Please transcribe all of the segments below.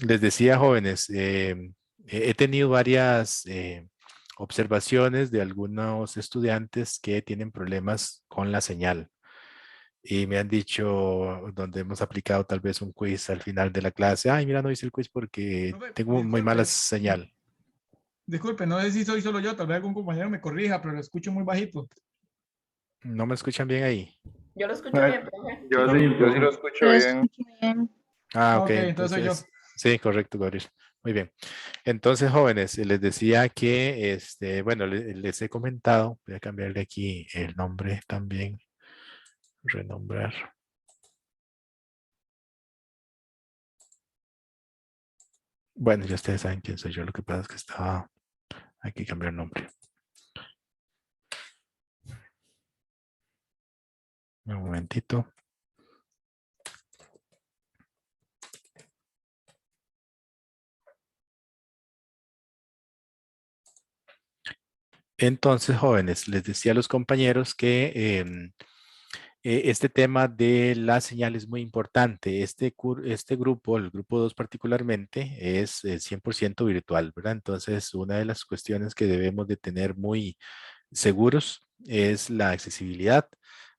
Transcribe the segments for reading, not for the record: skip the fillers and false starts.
Les decía, jóvenes, he tenido varias observaciones de algunos estudiantes que tienen problemas con la señal y me han dicho, donde hemos aplicado tal vez un quiz al final de la clase, ay, mira, no hice el quiz porque Profe, tengo muy mala disculpe, señal. disculpe, no sé si soy solo yo, tal vez algún compañero me corrija, pero lo escucho muy bajito. ¿No me escuchan bien ahí? Yo lo escucho No, bien, profe. yo sí lo escucho Lo bien. escucho bien. Ah, ok, Ok, entonces soy yo. entonces, sí, correcto, Gabriel. Muy bien. Entonces, jóvenes, les decía que, bueno, les he comentado, voy a cambiarle aquí el nombre también, renombrar. Bueno, ya ustedes saben quién soy yo, lo que pasa es que estaba aquí cambiar el nombre. Un momentito. Entonces, jóvenes, les decía a los compañeros que este tema de la señal es muy importante. Este grupo, el grupo 2 particularmente, es 100% virtual, ¿verdad? Entonces, una de las cuestiones que debemos de tener muy seguros es la accesibilidad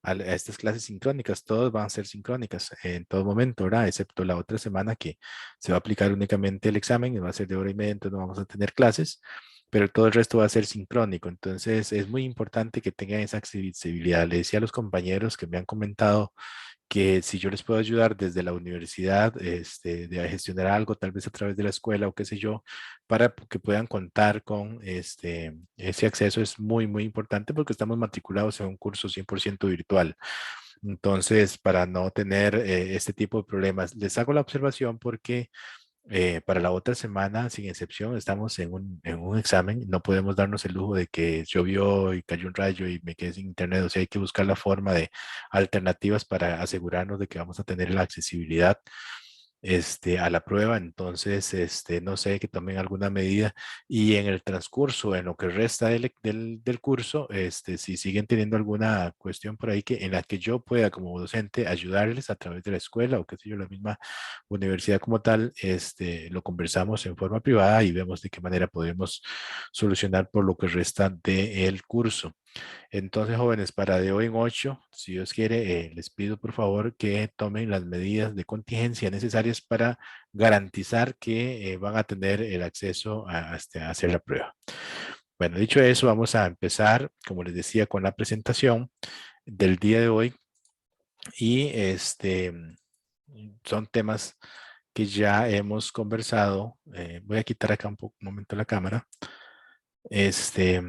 a estas clases sincrónicas. Todas van a ser sincrónicas en todo momento, ¿verdad? Excepto la otra semana que se va a aplicar únicamente el examen y va a ser de hora y media, entonces no vamos a tener clases, pero todo el resto va a ser sincrónico. Entonces es muy importante que tengan esa accesibilidad. Le decía a los compañeros que me han comentado que si yo les puedo ayudar desde la universidad, de gestionar algo, tal vez a través de la escuela o qué sé yo, para que puedan contar con ese acceso es muy, muy importante porque estamos matriculados en un curso 100% virtual. Entonces, para no tener este tipo de problemas, les hago la observación porque para la otra semana, sin excepción, estamos en un examen. No podemos darnos el lujo de que llovió y cayó un rayo y me quedé sin internet. O sea, hay que buscar la forma de alternativas para asegurarnos de que vamos a tener la accesibilidad a la prueba. Entonces, no sé, que tomen alguna medida y en el transcurso, en lo que resta del curso, si siguen teniendo alguna cuestión por ahí en la que yo pueda como docente ayudarles a través de la escuela o qué sé yo, la misma universidad como tal, lo conversamos en forma privada y vemos de qué manera podemos solucionar por lo que resta del curso. Entonces, jóvenes, para de hoy en 8, si Dios quiere, les pido por favor que tomen las medidas de contingencia necesarias para garantizar que van a tener el acceso a hacer la prueba. Bueno, dicho eso, vamos a empezar, como les decía, con la presentación del día de hoy y son temas que ya hemos conversado. Voy a quitar acá un momento la cámara. Este,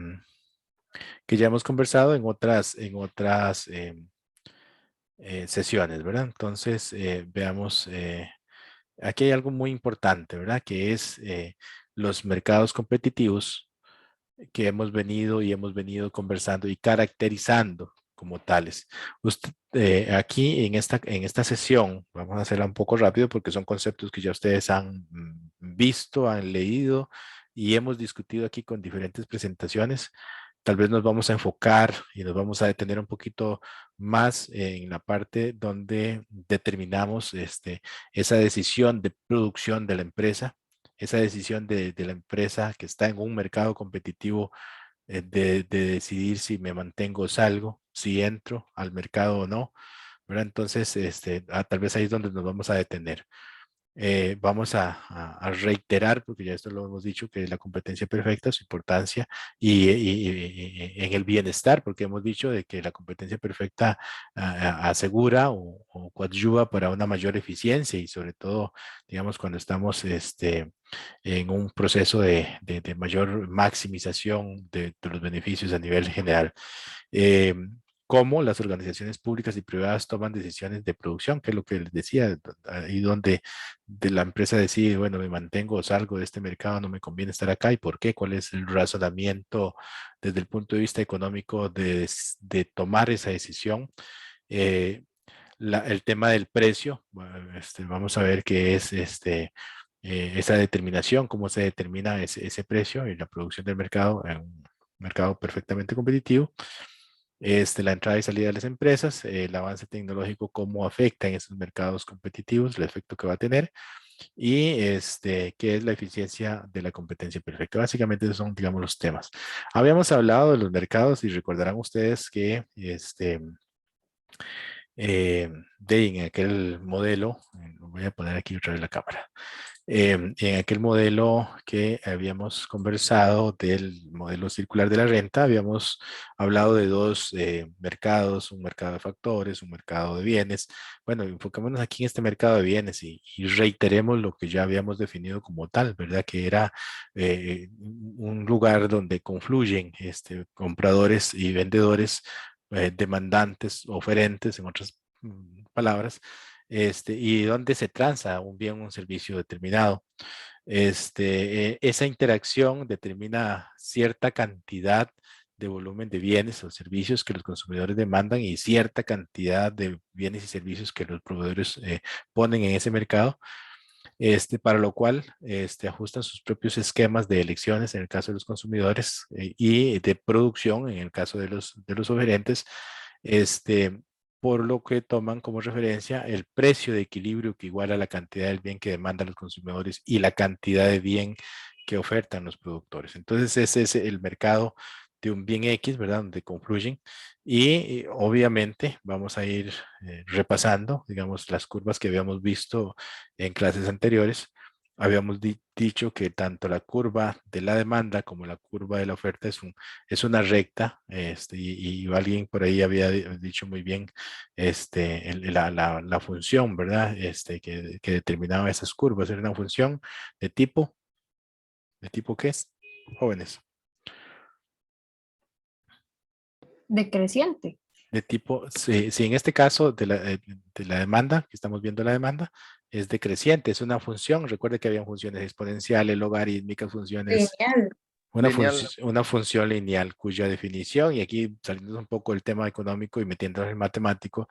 que ya hemos conversado en otras sesiones, ¿verdad? Entonces, veamos, aquí hay algo muy importante, ¿verdad? Que es los mercados competitivos que hemos venido conversando y caracterizando como tales. Usted, aquí en esta sesión, vamos a hacerla un poco rápido porque son conceptos que ya ustedes han visto, han leído y hemos discutido aquí con diferentes presentaciones. Tal vez nos vamos a enfocar y nos vamos a detener un poquito más en la parte donde determinamos esa decisión de producción de la empresa, esa decisión de la empresa que está en un mercado competitivo, de decidir si me mantengo o salgo, si entro al mercado o no, ¿verdad? Entonces, tal vez ahí es donde nos vamos a detener. Vamos a reiterar, porque ya esto lo hemos dicho, que la competencia perfecta, su importancia y en el bienestar, porque hemos dicho de que la competencia perfecta asegura o coadyuva para una mayor eficiencia y sobre todo, digamos, cuando estamos en un proceso de mayor maximización de los beneficios a nivel general. eh, Cómo las organizaciones públicas y privadas toman decisiones de producción, que es lo que les decía, ahí donde de la empresa decide, bueno, me mantengo o salgo de este mercado, no me conviene estar acá, ¿y por qué? ¿Cuál es el razonamiento desde el punto de vista económico de tomar esa decisión? Eh, el tema del precio, bueno, vamos a ver qué es esa determinación, cómo se determina ese precio y la producción del mercado en un mercado perfectamente competitivo. La entrada y salida de las empresas, el avance tecnológico, cómo afecta en esos mercados competitivos, el efecto que va a tener, y qué es la eficiencia de la competencia perfecta. Básicamente esos son, digamos, los temas. Habíamos hablado de los mercados y recordarán ustedes que en aquel modelo, voy a poner aquí otra vez la cámara, en aquel modelo que habíamos conversado del modelo circular de la renta, habíamos hablado de dos mercados, un mercado de factores, un mercado de bienes. Bueno, enfocémonos aquí en este mercado de bienes y reiteremos lo que ya habíamos definido como tal, ¿verdad? Que era un lugar donde confluyen compradores y vendedores, demandantes, oferentes, en otras palabras, y donde se transa un bien o un servicio determinado. Esa interacción determina cierta cantidad de volumen de bienes o servicios que los consumidores demandan y cierta cantidad de bienes y servicios que los proveedores ponen en ese mercado, para lo cual ajustan sus propios esquemas de elecciones en el caso de los consumidores y de producción en el caso de los oferentes, este, por lo que toman como referencia el precio de equilibrio que iguala la cantidad del bien que demandan los consumidores y la cantidad de bien que ofertan los productores. Entonces ese es el mercado de un bien X, ¿verdad? Donde confluyen y obviamente vamos a ir repasando, digamos, las curvas que habíamos visto en clases anteriores. Habíamos dicho que tanto la curva de la demanda como la curva de la oferta es una recta, y alguien por ahí había dicho muy bien la función, ¿verdad? Que determinaba esas curvas. Era una función de ¿de tipo qué es? Jóvenes. Decreciente. De tipo, si en este caso de la demanda, que estamos viendo la demanda, es decreciente, es una función. Recuerde que habían funciones exponenciales, logarítmicas, funciones, Lineal. Lineal. una función lineal cuya definición, y aquí saliendo un poco del tema económico y metiéndonos en matemático,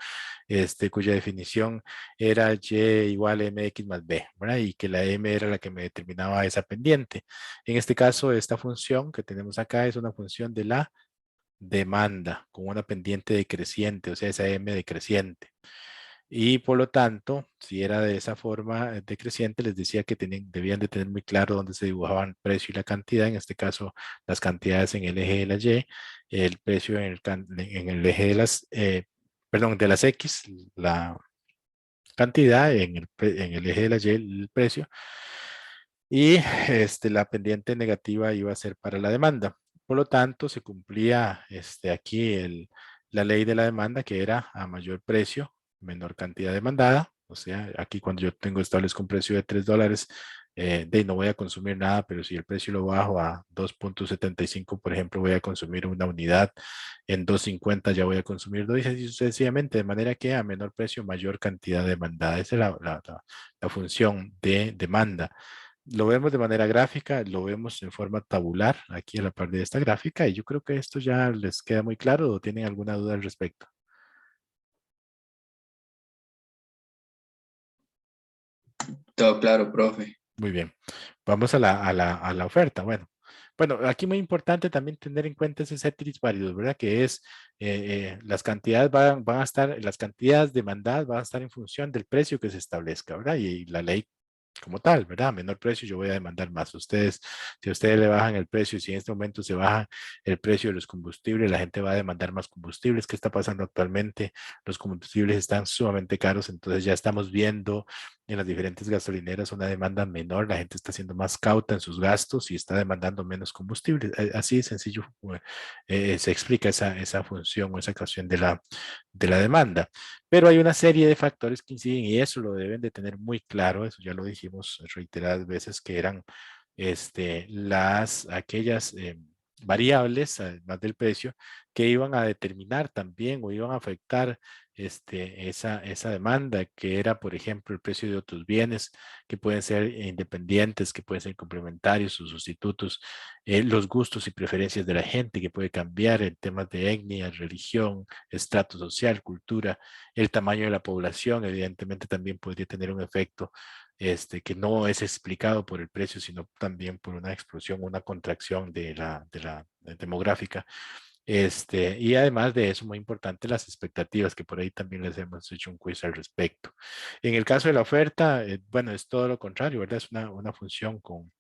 cuya definición era y igual a mx más b, ¿verdad? Y que la m era la que me determinaba esa pendiente. En este caso, esta función que tenemos acá es una función de la demanda con una pendiente decreciente, o sea, esa m decreciente. Y por lo tanto, si era de esa forma decreciente, les decía que debían de tener muy claro dónde se dibujaban el precio y la cantidad, en este caso las cantidades en el eje de la Y, el precio en el eje de perdón, de las X, la cantidad en el eje de la Y, el precio, y la pendiente negativa iba a ser para la demanda. Por lo tanto, se cumplía aquí la ley de la demanda, que era a mayor precio, menor cantidad demandada. O sea, aquí cuando yo establezco un precio de $3, no voy a consumir nada, pero si el precio lo bajo a 2.75, por ejemplo, voy a consumir una unidad. En 2.50 ya voy a consumir dos, y así sucesivamente, de manera que a menor precio, mayor cantidad demandada. Esa es la función de demanda. Lo vemos de manera gráfica, lo vemos en forma tabular aquí a la parte de esta gráfica, y yo creo que esto ya les queda muy claro o tienen alguna duda al respecto. Todo claro, profe. Muy bien, vamos a la oferta. Bueno, aquí muy importante también tener en cuenta ese ceteris paribus, ¿verdad? Que es las cantidades van a estar, las cantidades demandadas van a estar en función del precio que se establezca, ¿verdad? Y la ley como tal, ¿verdad? A menor precio yo voy a demandar más. Si ustedes le bajan el precio y si en este momento se baja el precio de los combustibles, la gente va a demandar más combustibles. ¿Qué está pasando actualmente? Los combustibles están sumamente caros, entonces ya estamos viendo en las diferentes gasolineras una demanda menor, la gente está siendo más cauta en sus gastos y está demandando menos combustible. Así de sencillo se explica esa función o esa ecuación de la demanda. Pero hay una serie de factores que inciden y eso lo deben de tener muy claro, eso ya lo dijimos reiteradas veces, que eran aquellas variables, además del precio, que iban a determinar también o iban a afectar esa demanda, que era, por ejemplo, el precio de otros bienes que pueden ser independientes, que pueden ser complementarios o sustitutos, los gustos y preferencias de la gente, que puede cambiar en temas de etnia, religión, estrato social, cultura, el tamaño de la población, evidentemente también podría tener un efecto que no es explicado por el precio, sino también por una explosión, una contracción de la demográfica. Y además de eso, muy importante, las expectativas, que por ahí también les hemos hecho un quiz al respecto. En el caso de la oferta, bueno, es todo lo contrario, ¿verdad? Es una función con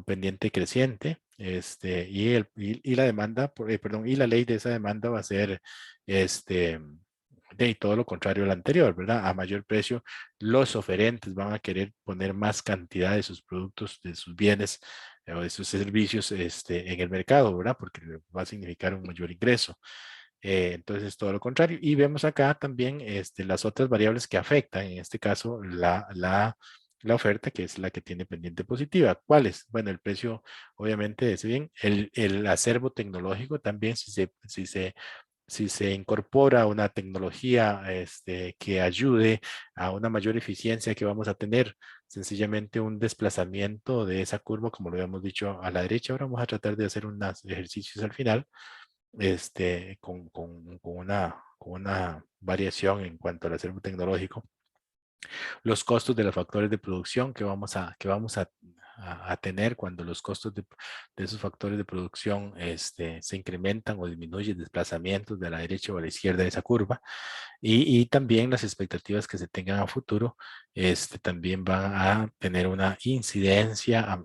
pendiente creciente, y la demanda, perdón, y la ley de esa demanda va a ser, de todo lo contrario al anterior, ¿verdad? A mayor precio, los oferentes van a querer poner más cantidad de sus productos, de sus bienes o de sus servicios en el mercado, ¿verdad? Porque va a significar un mayor ingreso. Entonces, todo lo contrario. Y vemos acá también las otras variables que afectan, en este caso, la oferta, que es la que tiene pendiente positiva. ¿Cuáles? Bueno, el precio, obviamente, es bien. El acervo tecnológico también, si se incorpora una tecnología que ayude a una mayor eficiencia que vamos a tener, sencillamente un desplazamiento de esa curva, como lo habíamos dicho a la derecha. Ahora vamos a tratar de hacer unos ejercicios al final, con una variación en cuanto al acervo tecnológico. Los costos de los factores de producción que vamos a tener cuando los costos de esos factores de producción se incrementan o disminuyen, desplazamientos de la derecha o a la izquierda de esa curva, y también las expectativas que se tengan a futuro, también van a tener una incidencia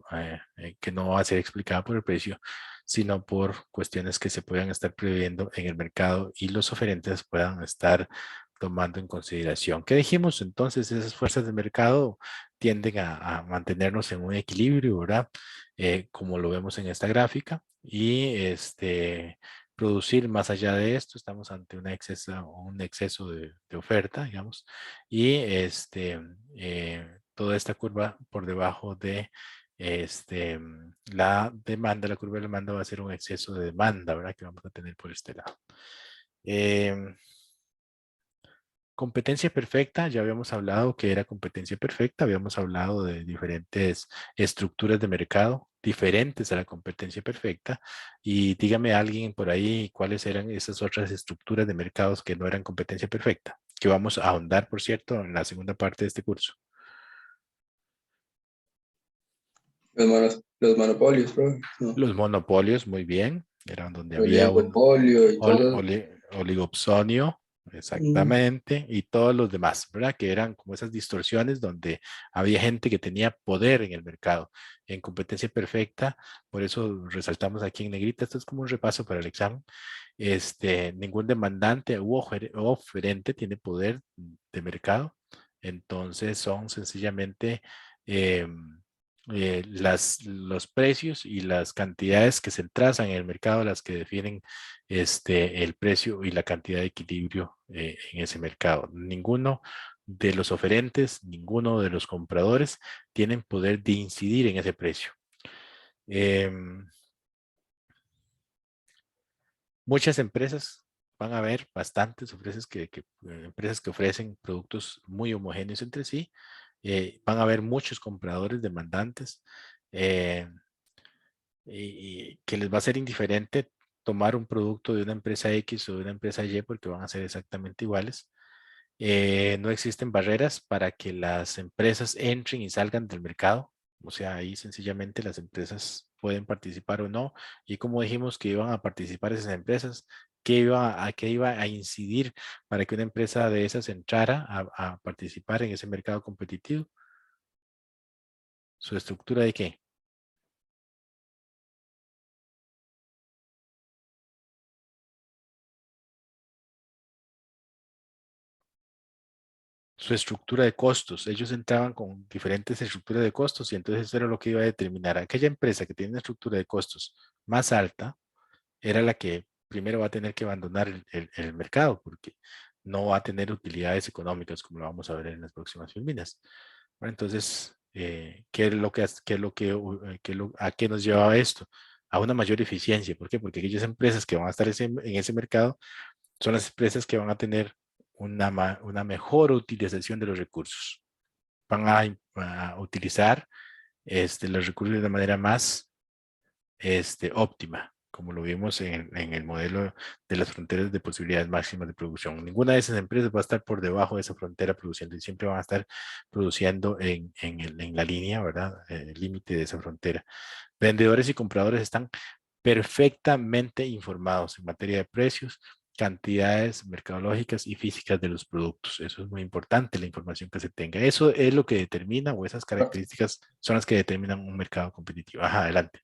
que no va a ser explicada por el precio, sino por cuestiones que se puedan estar previendo en el mercado y los oferentes puedan estar tomando en consideración. ¿Qué dijimos? Entonces, esas fuerzas de mercado tienden a mantenernos en un equilibrio, ¿verdad? Como lo vemos en esta gráfica. Y producir más allá de esto, estamos ante un exceso de oferta, digamos, y toda esta curva por debajo de la demanda, la curva de demanda va a ser un exceso de demanda, ¿verdad? Que vamos a tener por este lado. Competencia perfecta, ya habíamos hablado que era competencia perfecta, habíamos hablado de diferentes estructuras de mercado diferentes a la competencia perfecta, y dígame alguien por ahí cuáles eran esas otras estructuras de mercados que no eran competencia perfecta, que vamos a ahondar, por cierto, en la segunda parte de este curso. Los monopolios, profe. No. Los monopolios, muy bien, eran donde El había un oligopolio y todo. oligopsonio, Mm. exactamente, y todos los demás, ¿verdad? Que eran como esas distorsiones donde había gente que tenía poder en el mercado, en competencia perfecta. Por eso resaltamos aquí en negrita. Esto es como un repaso para el examen. Ningún demandante u oferente tiene poder de mercado, entonces son sencillamente los precios y las cantidades que se trazan en el mercado las que definen el precio y la cantidad de equilibrio en ese mercado. Ninguno de los oferentes, ninguno de los compradores tienen poder de incidir en ese precio. Muchas empresas, van a haber bastantes empresas que ofrecen productos muy homogéneos entre sí. Van a haber muchos compradores demandantes, eh, y que les va a ser indiferente tomar un producto de una empresa X o de una empresa Y porque van a ser exactamente iguales. No existen barreras para que las empresas entren y salgan del mercado. O sea, ahí sencillamente las empresas pueden participar o no. Y como dijimos que iban a participar esas empresas, ¿qué iba a incidir para que una empresa de esas entrara a participar en ese mercado competitivo? ¿Su estructura de qué? Su estructura de costos. Ellos entraban con diferentes estructuras de costos, y entonces eso era lo que iba a determinar. Aquella empresa que tiene una estructura de costos más alta era la que primero va a tener que abandonar el mercado, porque no va a tener utilidades económicas, como lo vamos a ver en las próximas filminas. Bueno, entonces, ¿a qué nos llevaba esto? A una mayor eficiencia. ¿Por qué? Porque aquellas empresas que van a estar en ese mercado son las empresas que van a tener una mejor utilización de los recursos. Van a utilizar los recursos de una manera más óptima, como lo vimos en el modelo de las fronteras de posibilidades máximas de producción. Ninguna de esas empresas va a estar por debajo de esa frontera produciendo, y siempre van a estar produciendo en la línea, ¿verdad? El límite de esa frontera. Vendedores y compradores están perfectamente informados en materia de precios, cantidades mercadológicas y físicas de los productos. Eso es muy importante, la información que se tenga. Eso es lo que determina, o esas características son las que determinan un mercado competitivo. Ajá, adelante.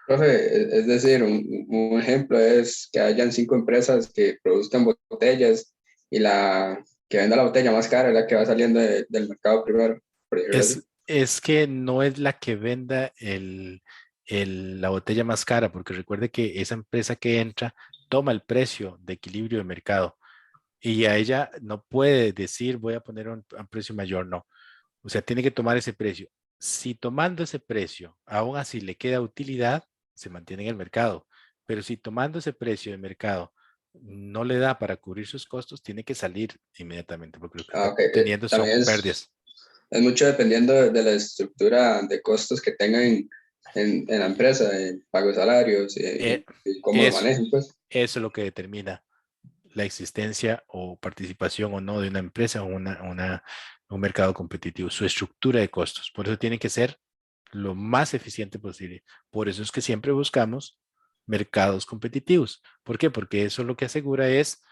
Profe, es decir, un ejemplo es que hayan 5 empresas que produzcan botellas y la que venda la botella más cara es la que va saliendo del mercado primero, por decirlo así. Es que no es la que venda la botella más cara, porque recuerde que esa empresa que entra toma el precio de equilibrio de mercado y a ella no puede decir voy a poner un precio mayor, no. O sea, tiene que tomar ese precio. Si tomando ese precio aún así le queda utilidad, se mantiene en el mercado. Pero si tomando ese precio de mercado no le da para cubrir sus costos, tiene que salir inmediatamente, porque lo que está Ok, teniendo son también pérdidas. es mucho dependiendo de la estructura de costos que tengan en la empresa, en pago de salarios Eh, y cómo lo eso, manejen, pues. eso es lo que determina la existencia o participación o no de una empresa o un mercado competitivo, su estructura de costos. Por eso tiene que ser lo más eficiente posible. Por eso es que siempre buscamos mercados competitivos. ¿Por qué? Porque eso lo que asegura es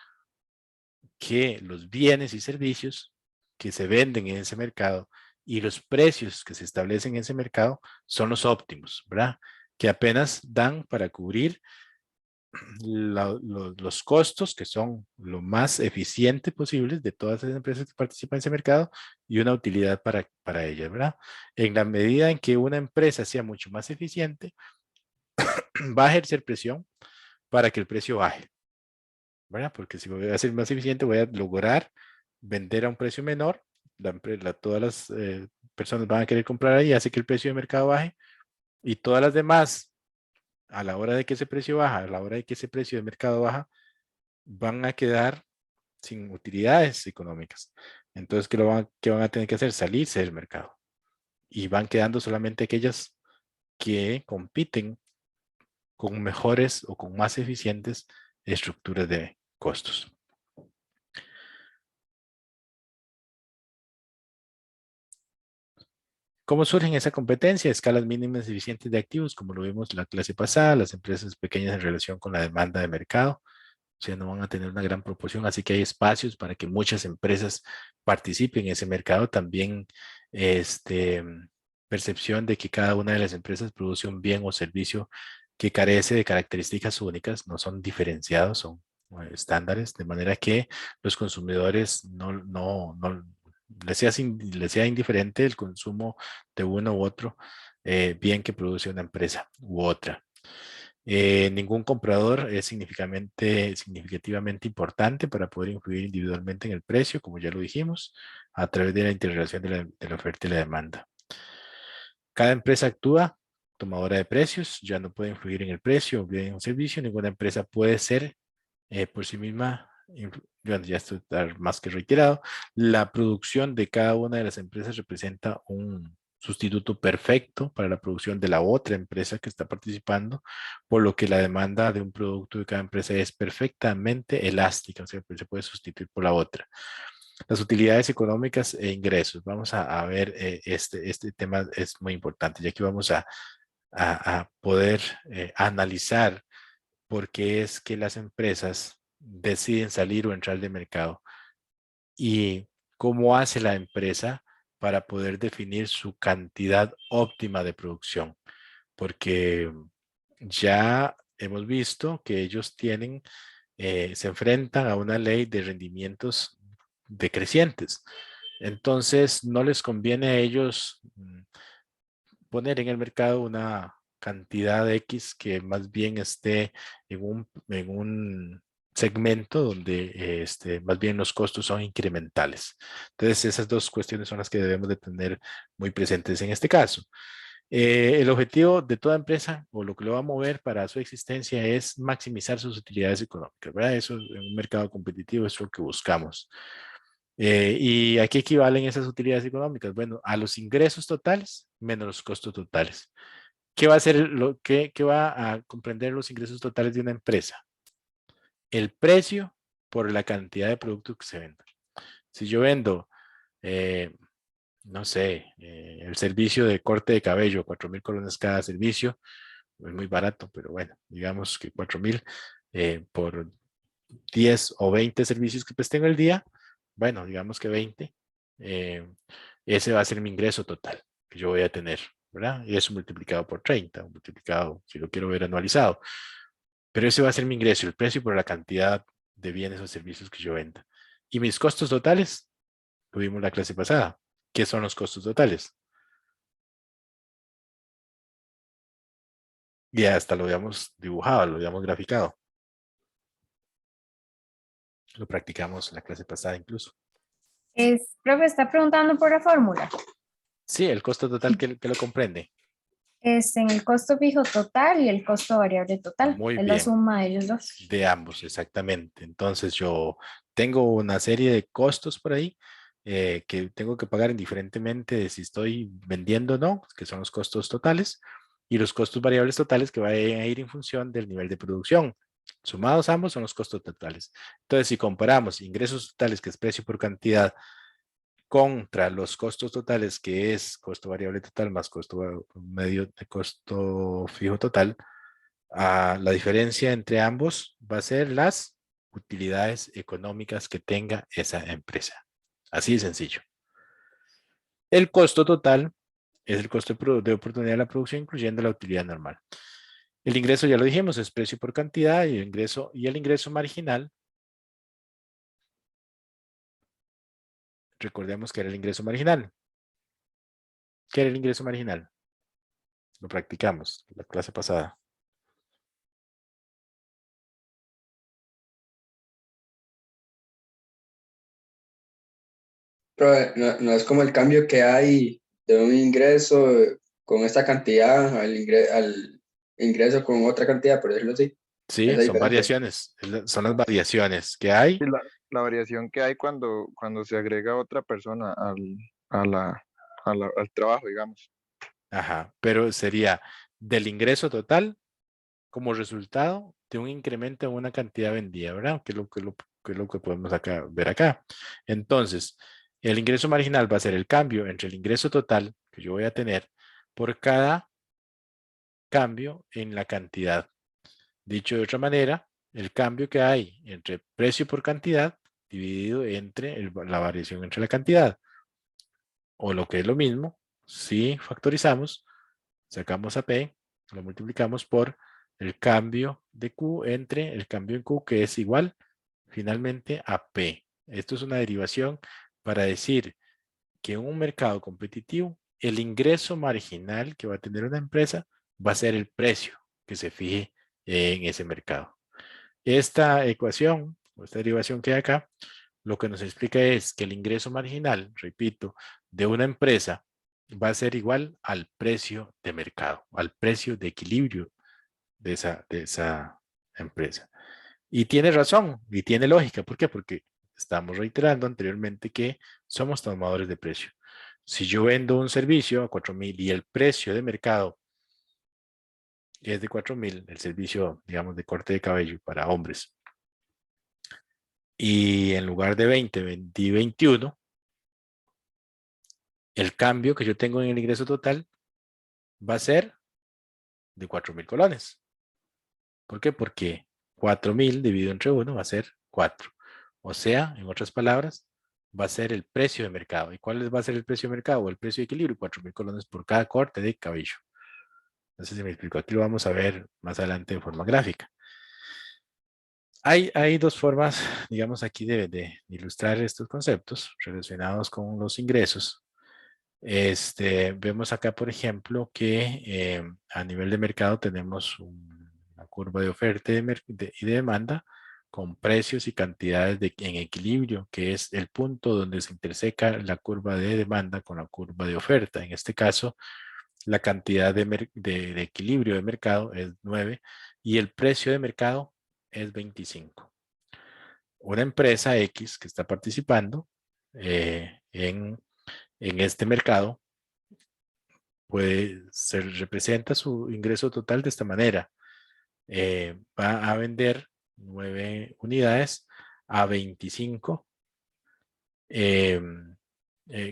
que los bienes y servicios que se venden en ese mercado y los precios que se establecen en ese mercado son los óptimos, ¿verdad? Que apenas dan para cubrir los costos, que son lo más eficiente posibles de todas las empresas que participan en ese mercado, y una utilidad para ellas, ¿verdad? En la medida en que una empresa sea mucho más eficiente, va a ejercer presión para que el precio baje, ¿verdad? Porque si voy a ser más eficiente, voy a lograr vender a un precio menor, todas las personas van a querer comprar ahí, hace que el precio de mercado baje, y todas las demás, a la hora de que ese precio baja, a la hora de que ese precio de mercado baja, van a quedar sin utilidades económicas. Entonces, ¿qué van a tener que hacer? Salirse del mercado. Y van quedando solamente aquellas que compiten con mejores o con más eficientes estructuras de costos. ¿Cómo surgen esa competencia? Escalas mínimas eficientes de activos, como lo vimos en la clase pasada, las empresas pequeñas en relación con la demanda de mercado. O sea, no van a tener una gran proporción, así que hay espacios para que muchas empresas participen en ese mercado. También, este, percepción de que cada una de las empresas produce un bien o servicio que carece de características únicas, no son diferenciados, son estándares, de manera que los consumidores no les sea indiferente el consumo de uno u otro bien que produce una empresa u otra. Ningún comprador es significativamente importante para poder influir individualmente en el precio, como ya lo dijimos, a través de la interrelación de la oferta y la demanda. Cada empresa actúa tomadora de precios, ya no puede influir en el precio o bien en un servicio. Ninguna empresa puede ser por sí misma, bueno, ya esto está más que reiterado, la producción de cada una de las empresas representa un sustituto perfecto para la producción de la otra empresa que está participando, por lo que la demanda de un producto de cada empresa es perfectamente elástica, o sea, se puede sustituir por la otra. Las utilidades económicas e ingresos. Vamos a ver, este tema es muy importante, ya que vamos a poder analizar por qué es que las empresas deciden salir o entrar del mercado y cómo hace la empresa para poder definir su cantidad óptima de producción. Porque ya hemos visto que ellos se enfrentan a una ley de rendimientos decrecientes. Entonces, no les conviene a ellos poner en el mercado una cantidad X que más bien esté en un segmento donde más bien los costos son incrementales. Entonces, esas dos cuestiones son las que debemos de tener muy presentes en este caso. El objetivo de toda empresa o lo que lo va a mover para su existencia es maximizar sus utilidades económicas, ¿verdad? Eso en un mercado competitivo es lo que buscamos. ¿Y a qué equivalen esas utilidades económicas? Bueno, a los ingresos totales menos los costos totales. ¿Qué va a ser qué va a comprender los ingresos totales de una empresa? El precio por la cantidad de productos que se venden. Si yo vendo, eh, no sé, el servicio de corte de cabello, 4,000 colones cada servicio, es muy barato, pero bueno, digamos que 4,000 por 10 o 20 servicios que pues tengo el día, bueno, digamos que 20, ese va a ser mi ingreso total que yo voy a tener, ¿verdad? Y eso multiplicado por 30, multiplicado, si lo quiero ver anualizado. Pero ese va a ser mi ingreso, el precio por la cantidad de bienes o servicios que yo venda. Y mis costos totales, lo vimos la clase pasada. ¿Qué son los costos totales? Y hasta lo habíamos dibujado, lo habíamos graficado. Lo practicamos en la clase pasada incluso. Profe, está preguntando por la fórmula. Sí, el costo total que lo comprende. Es en el costo fijo total y el costo variable total. Muy Es la bien. suma de ellos dos. De ambos, exactamente. Entonces yo tengo una serie de costos por ahí que tengo que pagar indiferentemente de si estoy vendiendo o no, que son los costos totales, y los costos variables totales que van a ir en función del nivel de producción. Sumados ambos son los costos totales. Entonces, si comparamos ingresos totales, que es precio por cantidad, contra los costos totales, que es costo variable total más costo medio de costo fijo total, la diferencia entre ambos va a ser las utilidades económicas que tenga esa empresa. Así de sencillo. El costo total es el costo de oportunidad de la producción, incluyendo la utilidad normal. El ingreso, ya lo dijimos, es precio por cantidad y el ingreso marginal. Recordemos que era el ingreso marginal. ¿Qué era el ingreso marginal? Lo practicamos la clase pasada. Pero no es como el cambio que hay de un ingreso con esta cantidad al ingreso con otra cantidad, por decirlo así. Sí, Esa son diferencia. variaciones. Son las variaciones que hay. Y la variación que hay cuando se agrega otra persona a la, al trabajo, digamos. Ajá, pero sería del ingreso total como resultado de un incremento en una cantidad vendida, ¿verdad? Que es lo que podemos ver acá. Entonces, el ingreso marginal va a ser el cambio entre el ingreso total que yo voy a tener por cada cambio en la cantidad. Dicho de otra manera, el cambio que hay entre precio por cantidad dividido entre la variación entre la cantidad. O lo que es lo mismo, si factorizamos, sacamos a P, lo multiplicamos por el cambio de Q entre el cambio en Q, que es igual finalmente a P. Esto es una derivación para decir que en un mercado competitivo, el ingreso marginal que va a tener una empresa va a ser el precio que se fije en ese mercado. Esta ecuación, o esta derivación que hay acá, lo que nos explica es que el ingreso marginal, repito, de una empresa va a ser igual al precio de mercado, al precio de equilibrio de esa empresa. Y tiene razón y tiene lógica. ¿Por qué? Porque estamos reiterando anteriormente que somos tomadores de precio. Si yo vendo un servicio a 4,000 y el precio de mercado es de 4,000, el servicio, digamos, de corte de cabello para hombres, y en lugar de 20, vendí 21, el cambio que yo tengo en el ingreso total va a ser de 4,000 colones. ¿Por qué? Porque 4,000 dividido entre 1 va a ser 4. O sea, en otras palabras, va a ser el precio de mercado. ¿Y cuál va a ser el precio de mercado? O el precio de equilibrio, 4,000 colones por cada corte de cabello. No sé si me explico. Aquí lo vamos a ver más adelante en forma gráfica. Hay dos formas, digamos, aquí de ilustrar estos conceptos relacionados con los ingresos. Vemos acá, por ejemplo, que a nivel de mercado tenemos una curva de oferta y de demanda con precios y cantidades en equilibrio, que es el punto donde se interseca la curva de demanda con la curva de oferta. En este caso, la cantidad de equilibrio de mercado es 9 y el precio de mercado es 25. Una empresa X que está participando en este mercado representa su ingreso total de esta manera. Va a vender 9 unidades a 25.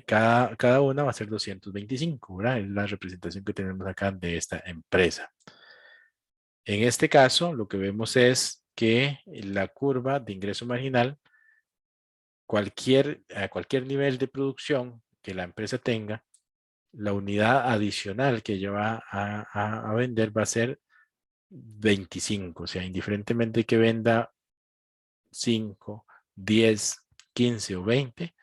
Cada una va a ser 225, ¿verdad? Es la representación que tenemos acá de esta empresa. En este caso, lo que vemos es que la curva de ingreso marginal, a cualquier nivel de producción que la empresa tenga, la unidad adicional que ella va a vender va a ser 25, o sea, indiferentemente que venda 5, 10, 15 o 20,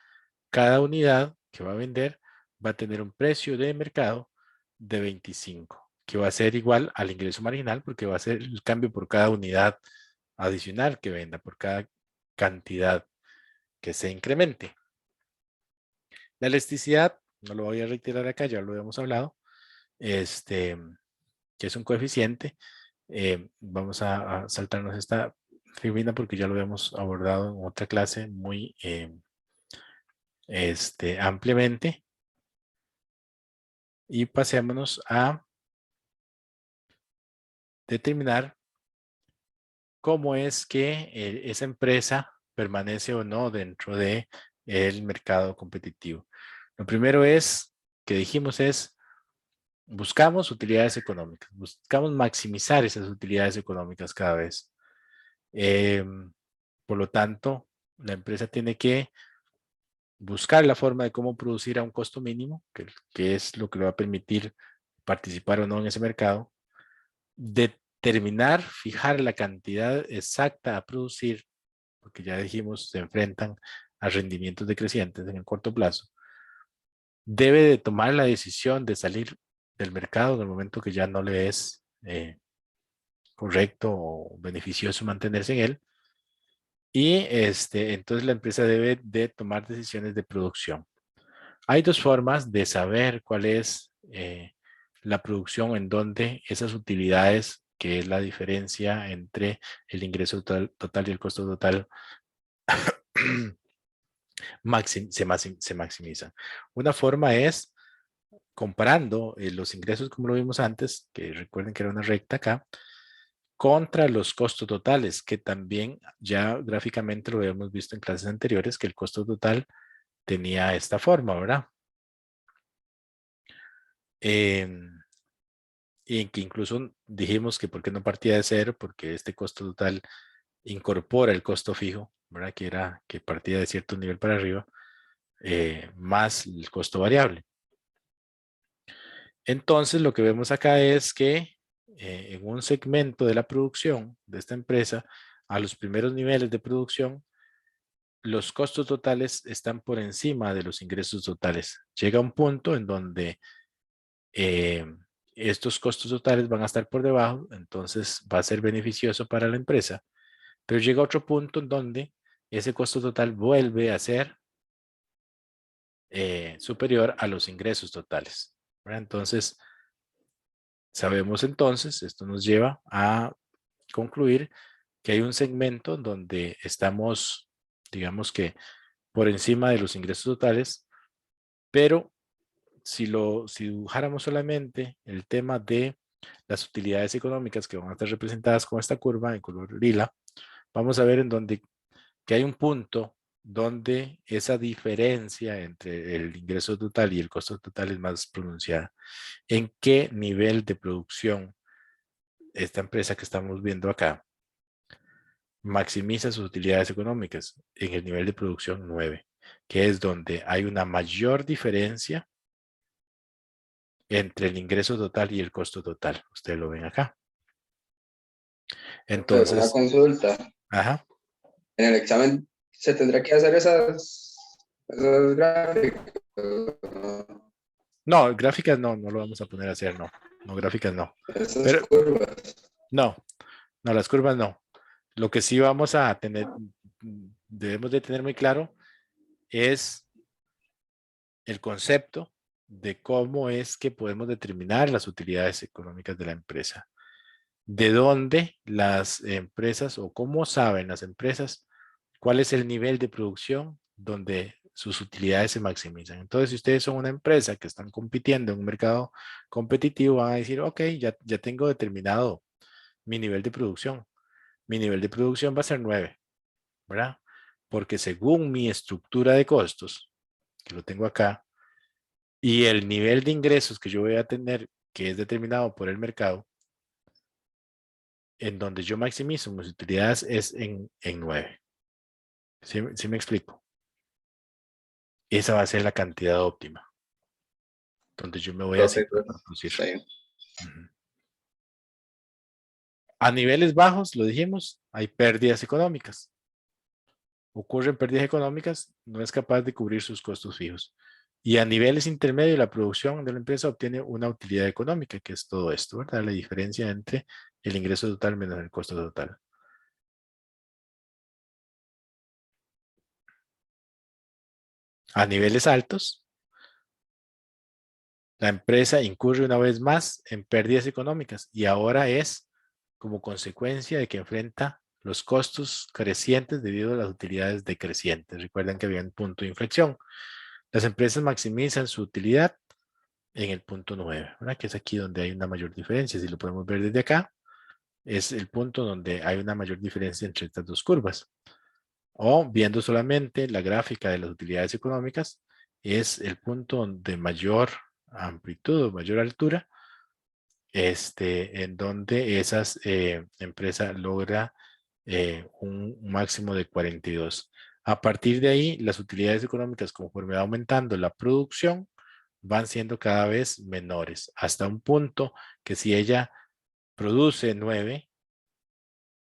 cada unidad que va a vender va a tener un precio de mercado de 25, que va a ser igual al ingreso marginal porque va a ser el cambio por cada unidad adicional que venda, por cada cantidad que se incremente. La elasticidad, no lo voy a reiterar acá, ya lo habíamos hablado, que es un coeficiente. Vamos a saltarnos esta figura porque ya lo habíamos abordado en otra clase muy ampliamente. Y pasémonos a determinar cómo es que esa empresa permanece o no dentro de el mercado competitivo. Lo primero es, que dijimos es, buscamos utilidades económicas, buscamos maximizar esas utilidades económicas cada vez. Por lo tanto, la empresa tiene que buscar la forma de cómo producir a un costo mínimo, que es lo que le va a permitir participar o no en ese mercado, determinar, fijar la cantidad exacta a producir, porque ya dijimos, se enfrentan a rendimientos decrecientes en el corto plazo, debe de tomar la decisión de salir del mercado en el momento que ya no le es correcto o beneficioso mantenerse en él. Y entonces la empresa debe de tomar decisiones de producción. Hay dos formas de saber cuál es la producción en donde esas utilidades, que es la diferencia entre el ingreso total y el costo total, se maximizan. Una forma es comparando los ingresos, como lo vimos antes, que recuerden que era una recta acá, contra los costos totales, que también ya gráficamente lo habíamos visto en clases anteriores, que el costo total tenía esta forma, ¿verdad? Y que incluso dijimos que por qué no partía de cero, porque este costo total incorpora el costo fijo, ¿verdad? Que era que partía de cierto nivel para arriba, más el costo variable. Entonces, lo que vemos acá es que en un segmento de la producción de esta empresa, a los primeros niveles de producción, los costos totales están por encima de los ingresos totales. Llega un punto en donde estos costos totales van a estar por debajo, entonces va a ser beneficioso para la empresa. Pero llega otro punto en donde ese costo total vuelve a ser superior a los ingresos totales, ¿verdad? Entonces, sabemos entonces, esto nos lleva a concluir que hay un segmento donde estamos, digamos que por encima de los ingresos totales, pero si dibujáramos solamente el tema de las utilidades económicas que van a estar representadas con esta curva en color lila, vamos a ver en donde que hay un punto donde esa diferencia entre el ingreso total y el costo total es más pronunciada. ¿En qué nivel de producción esta empresa que estamos viendo acá maximiza sus utilidades económicas? En el nivel de producción 9, que es donde hay una mayor diferencia entre el ingreso total y el costo total. Ustedes lo ven acá. Pero una Entonces, consulta. ajá. En el examen se tendrá que hacer esas gráficas. No, gráficas no lo vamos a poner a hacer, no. No, gráficas no. Esas Pero curvas. no, las curvas no. Lo que sí vamos a tener, debemos de tener muy claro es el concepto de cómo es que podemos determinar las utilidades económicas de la empresa. De dónde las empresas o cómo saben las empresas cuál es el nivel de producción donde sus utilidades se maximizan. Entonces, si ustedes son una empresa que están compitiendo en un mercado competitivo, van a decir, ok, ya tengo determinado mi nivel de producción. Mi nivel de producción va a ser 9, ¿verdad? Porque según mi estructura de costos, que lo tengo acá, y el nivel de ingresos que yo voy a tener, que es determinado por el mercado, en donde yo maximizo mis utilidades es en 9. ¿Sí me explico? Esa va a ser la cantidad óptima, donde yo me voy a Ok, asignar pues, para producir. sí. Ujú. A niveles bajos, lo dijimos, hay pérdidas económicas. Ocurren pérdidas económicas, no es capaz de cubrir sus costos fijos. Y a niveles intermedios, la producción de la empresa obtiene una utilidad económica, que es todo esto, ¿verdad? La diferencia entre el ingreso total menos el costo total. A niveles altos, la empresa incurre una vez más en pérdidas económicas y ahora es como consecuencia de que enfrenta los costos crecientes debido a las utilidades decrecientes. Recuerden que había un punto de inflexión. Las empresas maximizan su utilidad en el punto 9, ¿verdad? Que es aquí donde hay una mayor diferencia. Si lo podemos ver desde acá, es el punto donde hay una mayor diferencia entre estas dos curvas. O viendo solamente la gráfica de las utilidades económicas, es el punto de mayor amplitud o mayor altura, en donde esas empresas logra un máximo de 42. A partir de ahí, las utilidades económicas, conforme va aumentando la producción, van siendo cada vez menores, hasta un punto que si ella produce 9,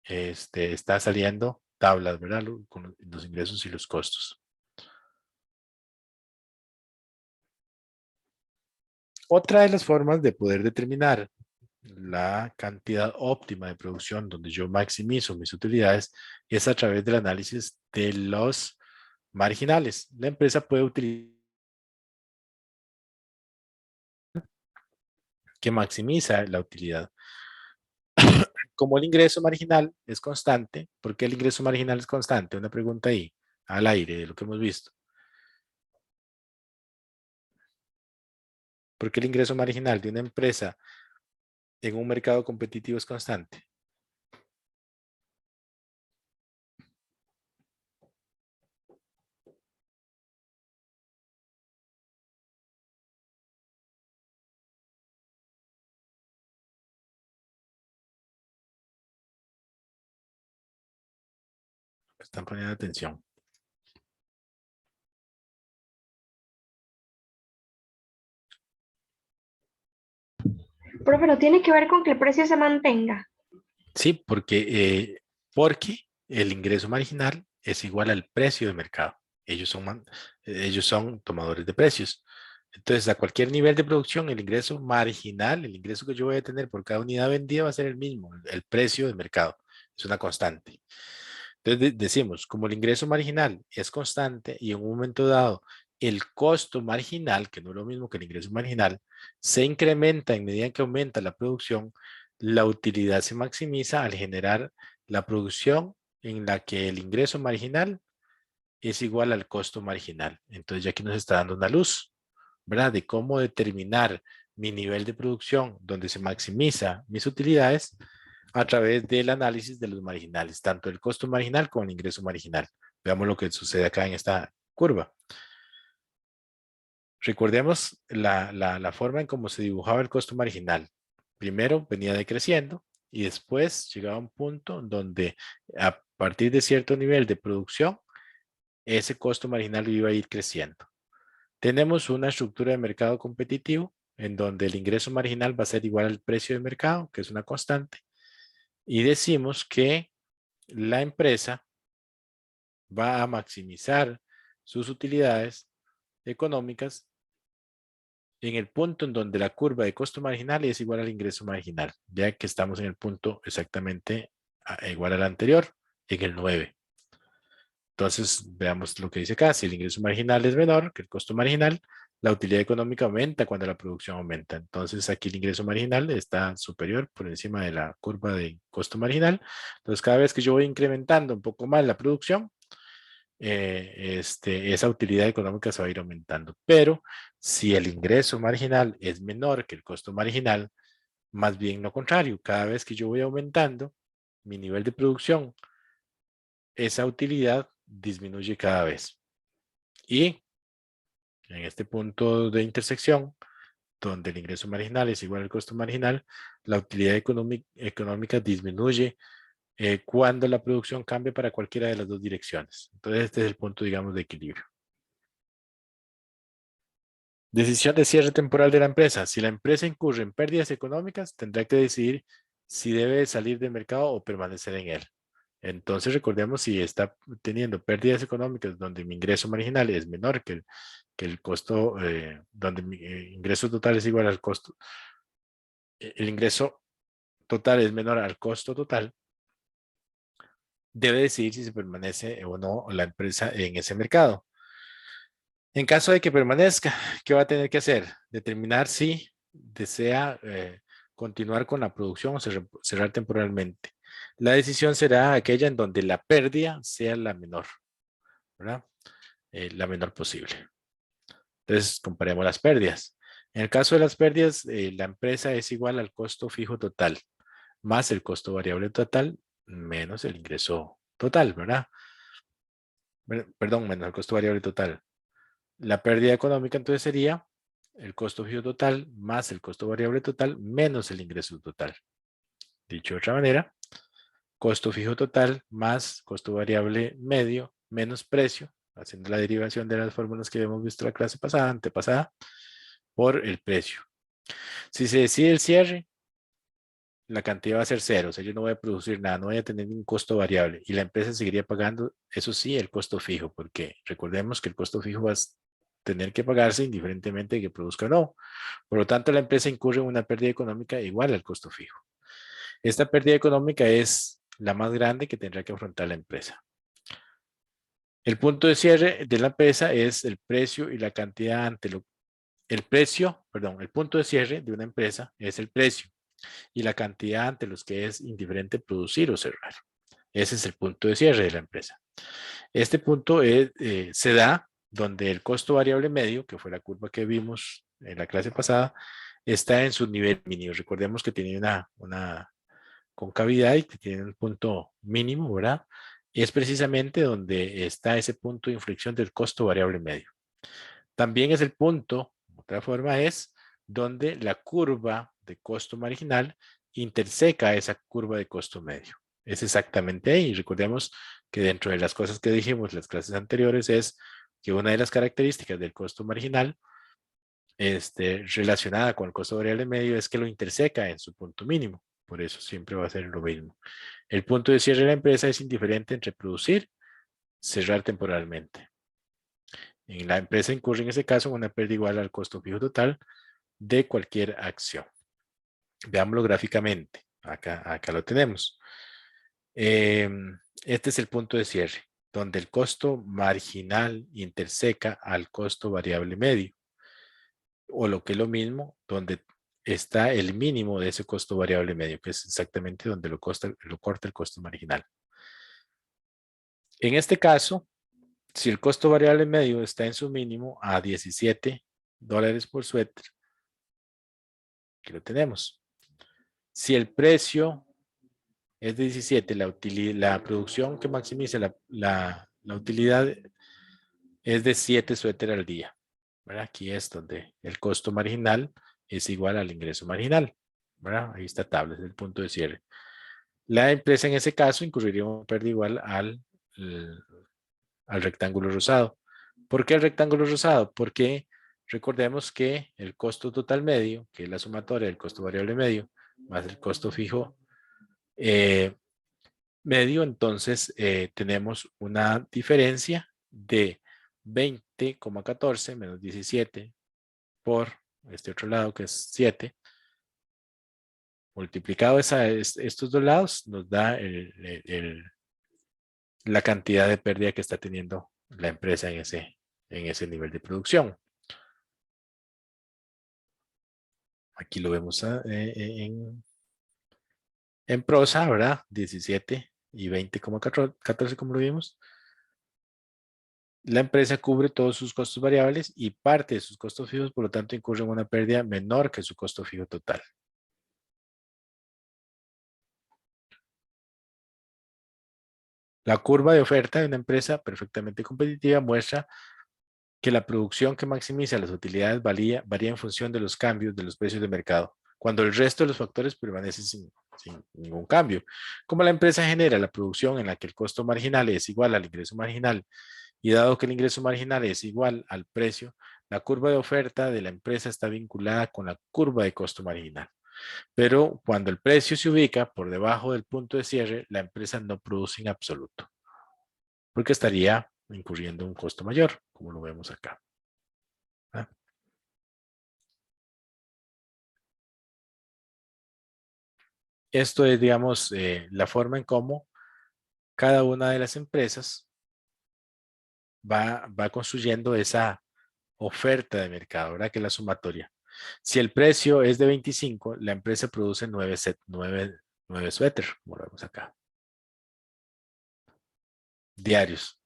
está saliendo tablas, ¿verdad? Con los ingresos y los costos. Otra de las formas de poder determinar la cantidad óptima de producción donde yo maximizo mis utilidades es a través del análisis de los marginales. La empresa puede utilizar que maximiza la utilidad. Como el ingreso marginal es constante, ¿por qué el ingreso marginal es constante? Una pregunta ahí, al aire, de lo que hemos visto. ¿Por qué el ingreso marginal de una empresa en un mercado competitivo es constante? Están poniendo atención. Pero tiene que ver con que el precio se mantenga. Sí, porque el ingreso marginal es igual al precio de mercado. Ellos son tomadores de precios. Entonces, a cualquier nivel de producción, el ingreso marginal, el ingreso que yo voy a tener por cada unidad vendida va a ser el mismo, el precio de mercado. Es una constante. Entonces, decimos, como el ingreso marginal es constante y en un momento dado el costo marginal, que no es lo mismo que el ingreso marginal, se incrementa en medida que aumenta la producción, la utilidad se maximiza al generar la producción en la que el ingreso marginal es igual al costo marginal. Entonces ya aquí nos está dando una luz, ¿verdad? De cómo determinar mi nivel de producción donde se maximiza mis utilidades a través del análisis de los marginales, tanto el costo marginal como el ingreso marginal. Veamos lo que sucede acá en esta curva. Recordemos la forma en cómo se dibujaba el costo marginal. Primero venía decreciendo y después llegaba a un punto donde a partir de cierto nivel de producción, ese costo marginal iba a ir creciendo. Tenemos una estructura de mercado competitivo en donde el ingreso marginal va a ser igual al precio de mercado, que es una constante, y decimos que la empresa va a maximizar sus utilidades económicas en el punto en donde la curva de costo marginal es igual al ingreso marginal, ya que estamos en el punto exactamente igual al anterior, en el 9. Entonces, veamos lo que dice acá. Si el ingreso marginal es menor que el costo marginal, la utilidad económica aumenta cuando la producción aumenta. Entonces, aquí el ingreso marginal está superior por encima de la curva de costo marginal. Entonces, cada vez que yo voy incrementando un poco más la producción, esa utilidad económica se va a ir aumentando. Pero si el ingreso marginal es menor que el costo marginal, más bien lo contrario, cada vez que yo voy aumentando mi nivel de producción, esa utilidad disminuye cada vez. Y en este punto de intersección, donde el ingreso marginal es igual al costo marginal, la utilidad económica disminuye cuando la producción cambie para cualquiera de las dos direcciones. Entonces, este es el punto, digamos, de equilibrio. Decisión de cierre temporal de la empresa. Si la empresa incurre en pérdidas económicas, tendrá que decidir si debe salir del mercado o permanecer en él. Entonces, recordemos, si está teniendo pérdidas económicas donde mi ingreso marginal es menor que el costo, donde mi ingreso total es igual al costo, el ingreso total es menor al costo total, debe decidir si se permanece o no la empresa en ese mercado. En caso de que permanezca, ¿qué va a tener que hacer? Determinar si desea continuar con la producción o cerrar temporalmente. La decisión será aquella en donde la pérdida sea la menor, ¿verdad? La menor posible. Entonces, comparemos las pérdidas. En el caso de las pérdidas, la empresa es igual al costo fijo total, más el costo variable total, menos el ingreso total, ¿verdad? Perdón, menos el costo variable total. La pérdida económica entonces sería el costo fijo total más el costo variable total menos el ingreso total. Dicho de otra manera, costo fijo total más costo variable medio menos precio, haciendo la derivación de las fórmulas que hemos visto en la clase pasada, antepasada, por el precio. Si se decide el cierre, la cantidad va a ser cero, o sea, yo no voy a producir nada, no voy a tener ningún costo variable y la empresa seguiría pagando, eso sí, el costo fijo, porque recordemos que el costo fijo va a tener que pagarse indiferentemente de que produzca o no. Por lo tanto, la empresa incurre en una pérdida económica igual al costo fijo. Esta pérdida económica es la más grande que tendrá que afrontar la empresa. El punto de cierre de la empresa es el precio y la cantidad ante lo... El punto de cierre de una empresa es el precio y la cantidad ante los que es indiferente producir o cerrar. Ese es el punto de cierre de la empresa. Este punto se da donde el costo variable medio, que fue la curva que vimos en la clase pasada, está en su nivel mínimo. Recordemos que tiene una concavidad y que tiene un punto mínimo, ¿verdad? Y es precisamente donde está ese punto de inflexión del costo variable medio. También es el punto, otra forma es, donde la curva de costo marginal interseca esa curva de costo medio. Es exactamente ahí. Recordemos que dentro de las cosas que dijimos en las clases anteriores es que una de las características del costo marginal relacionada con el costo variable medio es que lo interseca en su punto mínimo. Por eso siempre va a ser lo mismo. El punto de cierre de la empresa es indiferente entre producir, cerrar temporalmente. En la empresa incurre en ese caso en una pérdida igual al costo fijo total de cualquier acción. Veámoslo gráficamente. Acá lo tenemos. Este es el punto de cierre, donde el costo marginal interseca al costo variable medio. O lo que es lo mismo, donde está el mínimo de ese costo variable medio, que es exactamente donde lo corta el costo marginal. En este caso, si el costo variable medio está en su mínimo a $17 por suéter, aquí lo tenemos. Si el precio es de 17, la producción que maximiza la utilidad es de 7 suéter al día. ¿Verdad? Aquí es donde el costo marginal es igual al ingreso marginal. ¿Verdad? Ahí está tabla, es el punto de cierre. La empresa en ese caso incurriría en una pérdida igual al rectángulo rosado. ¿Por qué el rectángulo rosado? Porque recordemos que el costo total medio, que es la sumatoria del costo variable medio, más el costo fijo medio, entonces tenemos una diferencia de 20,14 menos 17 por este otro lado que es 7. Multiplicado estos dos lados nos da la cantidad de pérdida que está teniendo la empresa en ese nivel de producción. Aquí lo vemos en prosa, ¿verdad? 17 y 20,14 como lo vimos. La empresa cubre todos sus costos variables y parte de sus costos fijos, por lo tanto incurre en una pérdida menor que su costo fijo total. La curva de oferta de una empresa perfectamente competitiva muestra que la producción que maximiza las utilidades varía en función de los cambios de los precios de mercado, cuando el resto de los factores permanecen sin ningún cambio. Como la empresa genera la producción en la que el costo marginal es igual al ingreso marginal, y dado que el ingreso marginal es igual al precio, la curva de oferta de la empresa está vinculada con la curva de costo marginal. Pero cuando el precio se ubica por debajo del punto de cierre, la empresa no produce en absoluto, porque estaría incurriendo un costo mayor, como lo vemos acá. ¿Ah? Esto es, digamos, la forma en cómo cada una de las empresas va construyendo esa oferta de mercado, ¿verdad? Que es la sumatoria. Si el precio es de 25, la empresa produce 9 suéter, como lo vemos acá, diarios,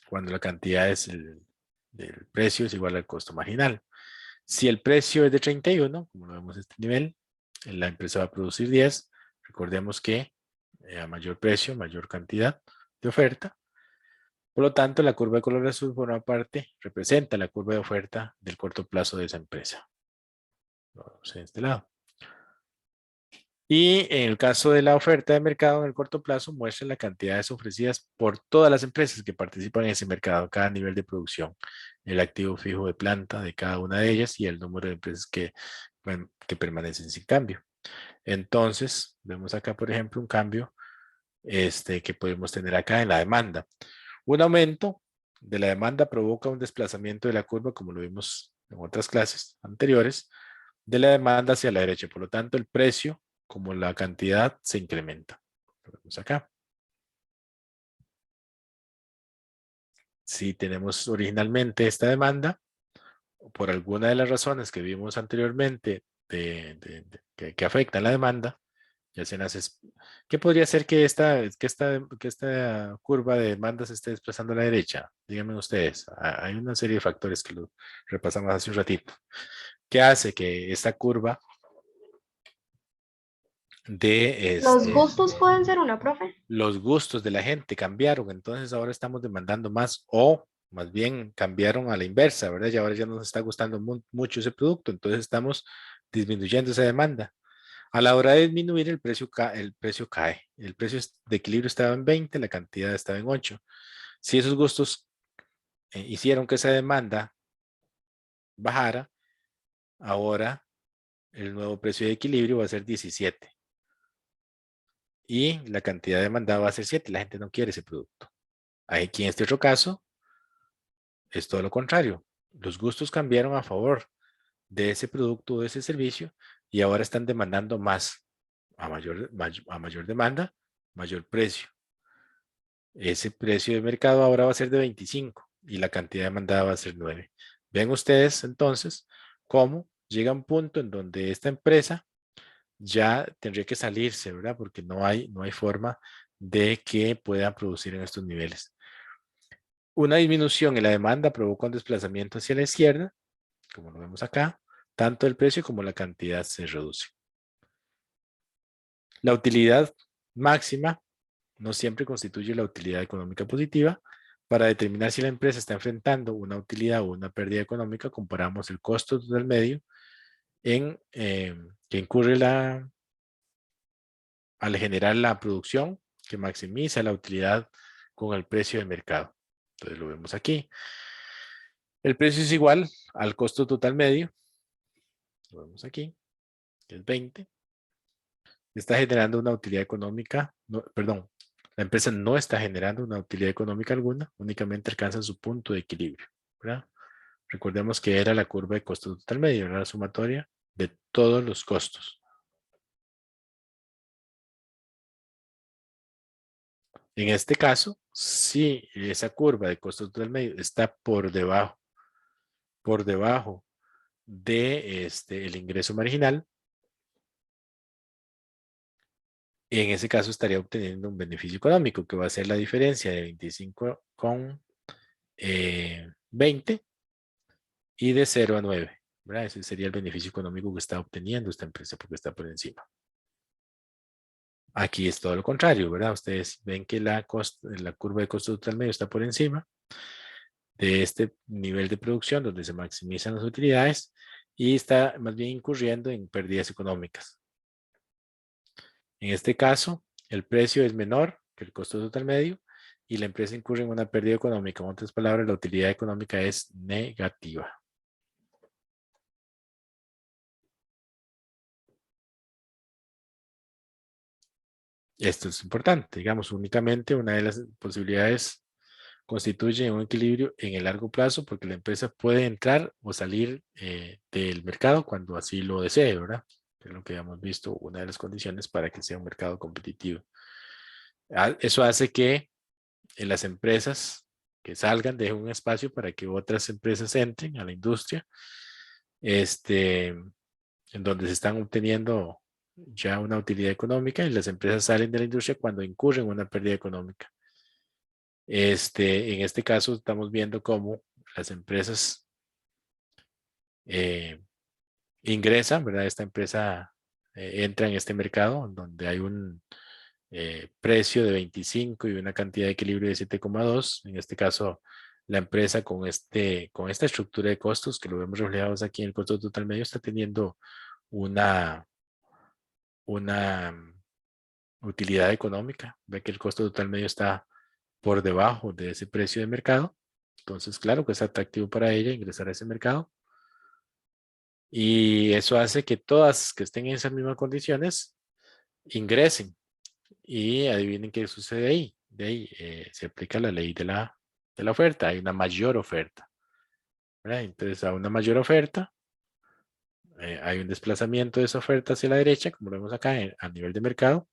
cuando la cantidad del precio es igual al costo marginal. Si el precio es de 31, como lo vemos en este nivel, la empresa va a producir 10. Recordemos que a mayor precio, mayor cantidad de oferta. Por lo tanto, la curva de color azul forma parte, representa la curva de oferta del corto plazo de esa empresa. Vamos en este lado. Y en el caso de la oferta de mercado en el corto plazo, muestra las cantidades ofrecidas por todas las empresas que participan en ese mercado, cada nivel de producción, el activo fijo de planta de cada una de ellas y el número de empresas que permanecen sin cambio. Entonces, vemos acá, por ejemplo, un cambio que podemos tener acá en la demanda. Un aumento de la demanda provoca un desplazamiento de la curva, como lo vimos en otras clases anteriores, de la demanda hacia la derecha. Por lo tanto, el precio, como la cantidad, se incrementa. Lo vemos acá. Si tenemos originalmente esta demanda, por alguna de las razones que vimos anteriormente que afectan la demanda, ya se nace. ¿Qué podría ser que esta curva de demanda se esté desplazando a la derecha? Díganme ustedes. Hay una serie de factores que lo repasamos hace un ratito. ¿Qué hace que esta curva ¿Los gustos pueden ser una, profe? los gustos de la gente cambiaron? Entonces ahora estamos demandando más, o más bien cambiaron a la inversa, ¿verdad? Y ahora ya nos está gustando mucho ese producto, entonces estamos disminuyendo esa demanda. A la hora de disminuir, el precio cae. El precio de equilibrio estaba en 20, la cantidad estaba en 8. Si esos gustos hicieron que esa demanda bajara, ahora el nuevo precio de equilibrio va a ser 17. Y la cantidad demandada va a ser 7. La gente no quiere ese producto. Aquí en este otro caso, es todo lo contrario. Los gustos cambiaron a favor de ese producto o de ese servicio y ahora están demandando más. A mayor demanda, mayor precio. Ese precio de mercado ahora va a ser de 25 y la cantidad demandada va a ser 9. Ven ustedes entonces cómo llega un punto en donde esta empresa ya tendría que salirse, ¿verdad? Porque no hay forma de que puedan producir en estos niveles. Una disminución en la demanda provoca un desplazamiento hacia la izquierda, como lo vemos acá. Tanto el precio como la cantidad se reduce. La utilidad máxima no siempre constituye la utilidad económica positiva. Para determinar si la empresa está enfrentando una utilidad o una pérdida económica, comparamos el costo del medio que incurre al generar la producción, que maximiza la utilidad con el precio de mercado. Entonces lo vemos aquí. El precio es igual al costo total medio. Lo vemos aquí, que es 20. Está generando una utilidad económica, perdón, la empresa no está generando una utilidad económica alguna, únicamente alcanza su punto de equilibrio, ¿verdad? Recordemos que era la curva de costo total medio, era la sumatoria de todos los costos. En este caso, si esa curva de costo total medio está por debajo de el ingreso marginal, en ese caso estaría obteniendo un beneficio económico que va a ser la diferencia de 25 con 20 y de 0 a 9. ¿Verdad? Ese sería el beneficio económico que está obteniendo esta empresa porque está por encima. Aquí es todo lo contrario, ¿verdad? Ustedes ven que la curva de costo total medio está por encima de este nivel de producción donde se maximizan las utilidades y está más bien incurriendo en pérdidas económicas. En este caso, el precio es menor que el costo total medio y la empresa incurre en una pérdida económica. En otras palabras, la utilidad económica es negativa. Esto es importante. Digamos, únicamente una de las posibilidades constituye un equilibrio en el largo plazo porque la empresa puede entrar o salir del mercado cuando así lo desee, ¿verdad? Es lo que hemos visto, una de las condiciones para que sea un mercado competitivo. Eso hace que las empresas que salgan dejen un espacio para que otras empresas entren a la industria, en donde se están obteniendo ya una utilidad económica y las empresas salen de la industria cuando incurren en una pérdida económica. En este caso estamos viendo cómo las empresas ingresan, ¿verdad? Esta empresa entra en este mercado donde hay un precio de 25 y una cantidad de equilibrio de 7,2. En este caso, la empresa con esta estructura de costos que lo vemos reflejados aquí en el costo total medio está teniendo una utilidad económica. Ve que el costo total medio está por debajo de ese precio de mercado. Entonces, claro que es atractivo para ella ingresar a ese mercado. Y eso hace que todas que estén en esas mismas condiciones ingresen. Y adivinen qué sucede ahí. De ahí se aplica la ley de la oferta. Hay una mayor oferta, ¿verdad? Entonces, a una mayor oferta, hay un desplazamiento de esa oferta hacia la derecha, como lo vemos acá a nivel de mercado.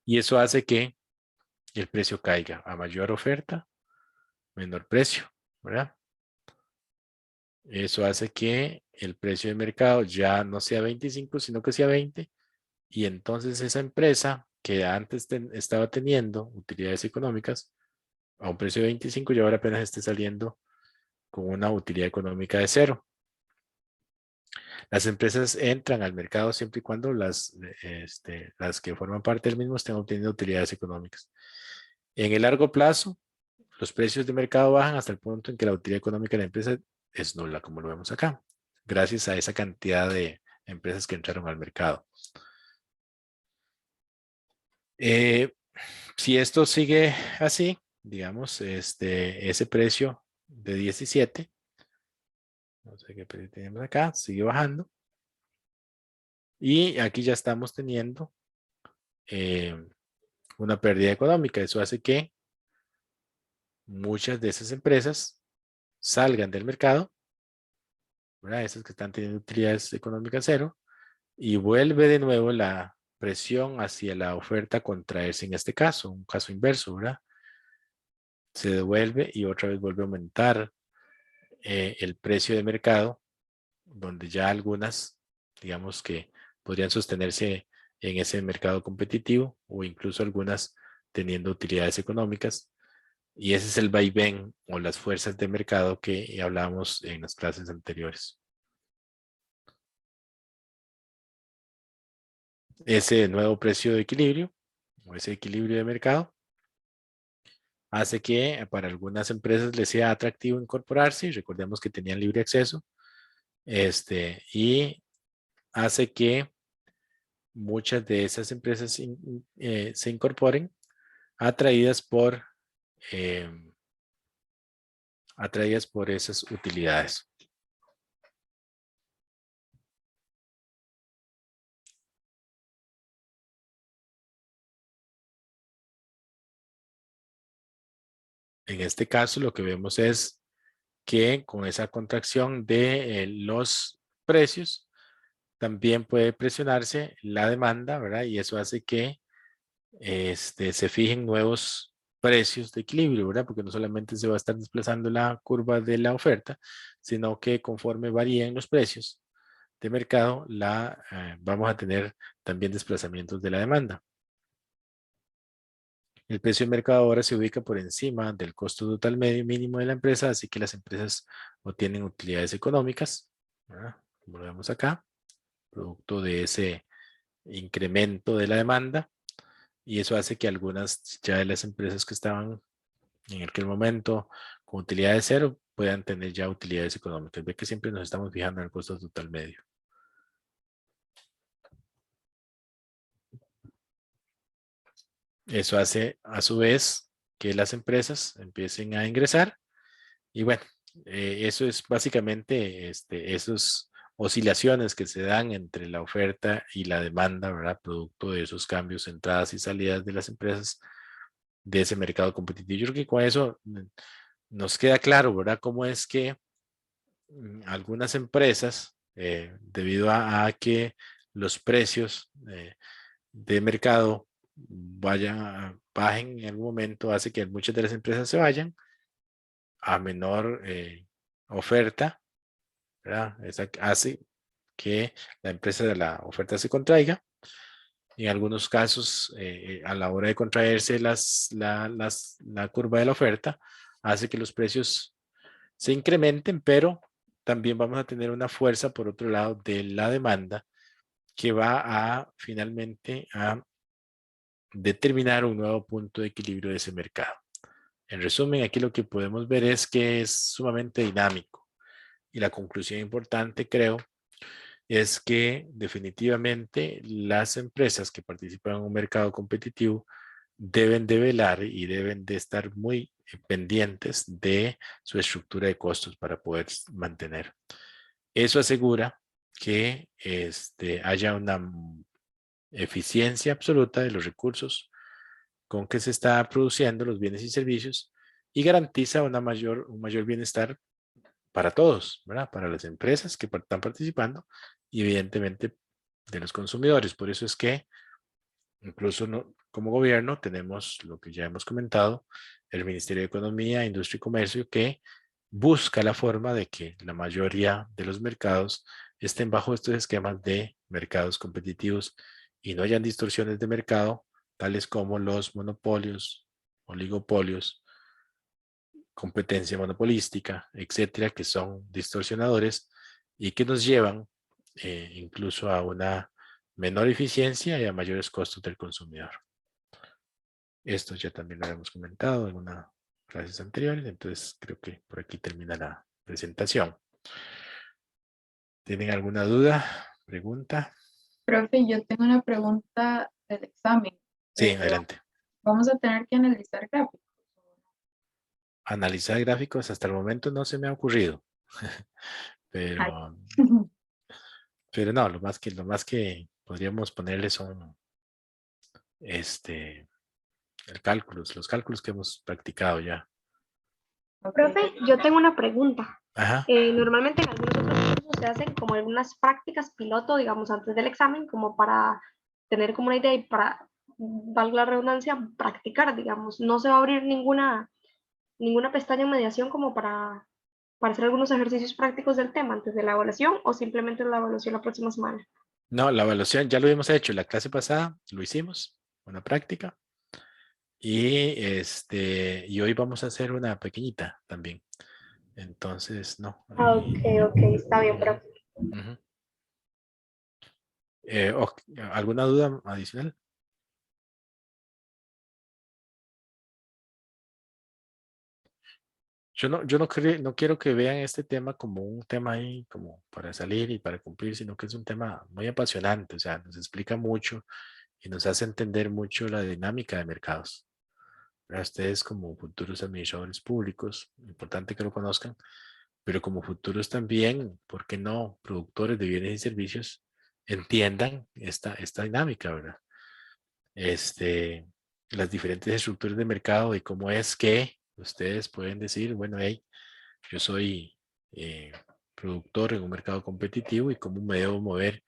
Y eso hace que el precio caiga. A mayor oferta, menor precio, ¿verdad? Eso hace que el precio de mercado ya no sea 25, sino que sea 20. Y entonces esa empresa que antes estaba teniendo utilidades económicas a un precio de 25 y ahora apenas esté saliendo con una utilidad económica de 0. Las empresas entran al mercado siempre y cuando las que forman parte del mismo estén obteniendo utilidades económicas. En el largo plazo, los precios de mercado bajan hasta el punto en que la utilidad económica de la empresa es nula, como lo vemos acá, gracias a esa cantidad de empresas que entraron al mercado. Si esto sigue así, digamos, ese precio de 17, no sé qué precio tenemos acá, sigue bajando. Y aquí ya estamos teniendo una pérdida económica. Eso hace que muchas de esas empresas salgan del mercado, ¿verdad? Esas que están teniendo utilidades económicas 0, y vuelve de nuevo la presión hacia la oferta contraerse en este caso, un caso inverso, ¿verdad? Se devuelve y otra vez vuelve a aumentar el precio de mercado, donde ya algunas, digamos que podrían sostenerse en ese mercado competitivo o incluso algunas teniendo utilidades económicas. Y ese es el vaivén o las fuerzas de mercado que hablamos en las clases anteriores. Ese nuevo precio de equilibrio o ese equilibrio de mercado hace que para algunas empresas les sea atractivo incorporarse. Recordemos que tenían libre acceso. Y hace que muchas de esas empresas se incorporen atraídas por esas utilidades. En este caso, lo que vemos es que con esa contracción de los precios, también puede presionarse la demanda, ¿verdad? Y eso hace que se fijen nuevos precios de equilibrio, ¿verdad? Porque no solamente se va a estar desplazando la curva de la oferta, sino que conforme varíen los precios de mercado, vamos a tener también desplazamientos de la demanda. El precio de mercado ahora se ubica por encima del costo total medio mínimo de la empresa, así que las empresas obtienen utilidades económicas, ¿verdad? Como lo vemos acá, producto de ese incremento de la demanda, y eso hace que algunas ya de las empresas que estaban en aquel momento con utilidades cero puedan tener ya utilidades económicas. Ve que siempre nos estamos fijando en el costo total medio. Eso hace a su vez que las empresas empiecen a ingresar y bueno, eso es básicamente esas oscilaciones que se dan entre la oferta y la demanda, ¿verdad? Producto de esos cambios, entradas y salidas de las empresas de ese mercado competitivo. Yo creo que con eso nos queda claro, ¿verdad? Cómo es que algunas empresas, debido a que los precios de mercado bajen en algún momento, hace que muchas de las empresas se vayan a menor oferta, ¿verdad? Esa hace que la empresa de la oferta se contraiga. En algunos casos, a la hora de contraerse la curva de la oferta, hace que los precios se incrementen, pero también vamos a tener una fuerza, por otro lado, de la demanda que va a finalmente a determinar un nuevo punto de equilibrio de ese mercado. En resumen, aquí lo que podemos ver es que es sumamente dinámico y la conclusión importante, creo, es que definitivamente las empresas que participan en un mercado competitivo deben de velar y deben de estar muy pendientes de su estructura de costos para poder mantener. Eso asegura que haya una eficiencia absoluta de los recursos con que se está produciendo los bienes y servicios y garantiza un mayor bienestar para todos, ¿verdad? Para las empresas que están participando y evidentemente de los consumidores. Por eso es que incluso como gobierno tenemos lo que ya hemos comentado, el Ministerio de Economía, Industria y Comercio, que busca la forma de que la mayoría de los mercados estén bajo estos esquemas de mercados competitivos y no hayan distorsiones de mercado, tales como los monopolios, oligopolios, competencia monopolística, etcétera, que son distorsionadores y que nos llevan incluso a una menor eficiencia y a mayores costos del consumidor. Esto ya también lo habíamos comentado en unas clases anteriores, entonces creo que por aquí termina la presentación. ¿Tienen alguna duda, pregunta? Profe, yo tengo una pregunta del examen. Sí, adelante. Vamos a tener que analizar gráficos. Analizar gráficos hasta el momento no se me ha ocurrido, pero no, lo más que podríamos ponerle son los cálculos que hemos practicado ya. Profe, yo tengo una pregunta. Ajá. Normalmente en algunos otros cursos se hacen como algunas prácticas piloto, digamos, antes del examen, como para tener como una idea y para, valga la redundancia, practicar, digamos. No se va a abrir ninguna pestaña en mediación como para hacer algunos ejercicios prácticos del tema antes de la evaluación o simplemente la evaluación la próxima semana. No, la evaluación ya lo hemos hecho. La clase pasada lo hicimos, una práctica. Y hoy vamos a hacer una pequeñita también. Entonces, no. Ok, está bien, profe. ¿Alguna duda adicional? Yo no quiero que vean este tema como un tema ahí como para salir y para cumplir, sino que es un tema muy apasionante, o sea, nos explica mucho y nos hace entender mucho la dinámica de mercados. Para ustedes como futuros administradores públicos, importante que lo conozcan, pero como futuros también, ¿por qué no? Productores de bienes y servicios, entiendan esta dinámica, ¿verdad? Las diferentes estructuras de mercado y cómo es que ustedes pueden decir, bueno, hey, yo soy productor en un mercado competitivo y cómo me debo mover,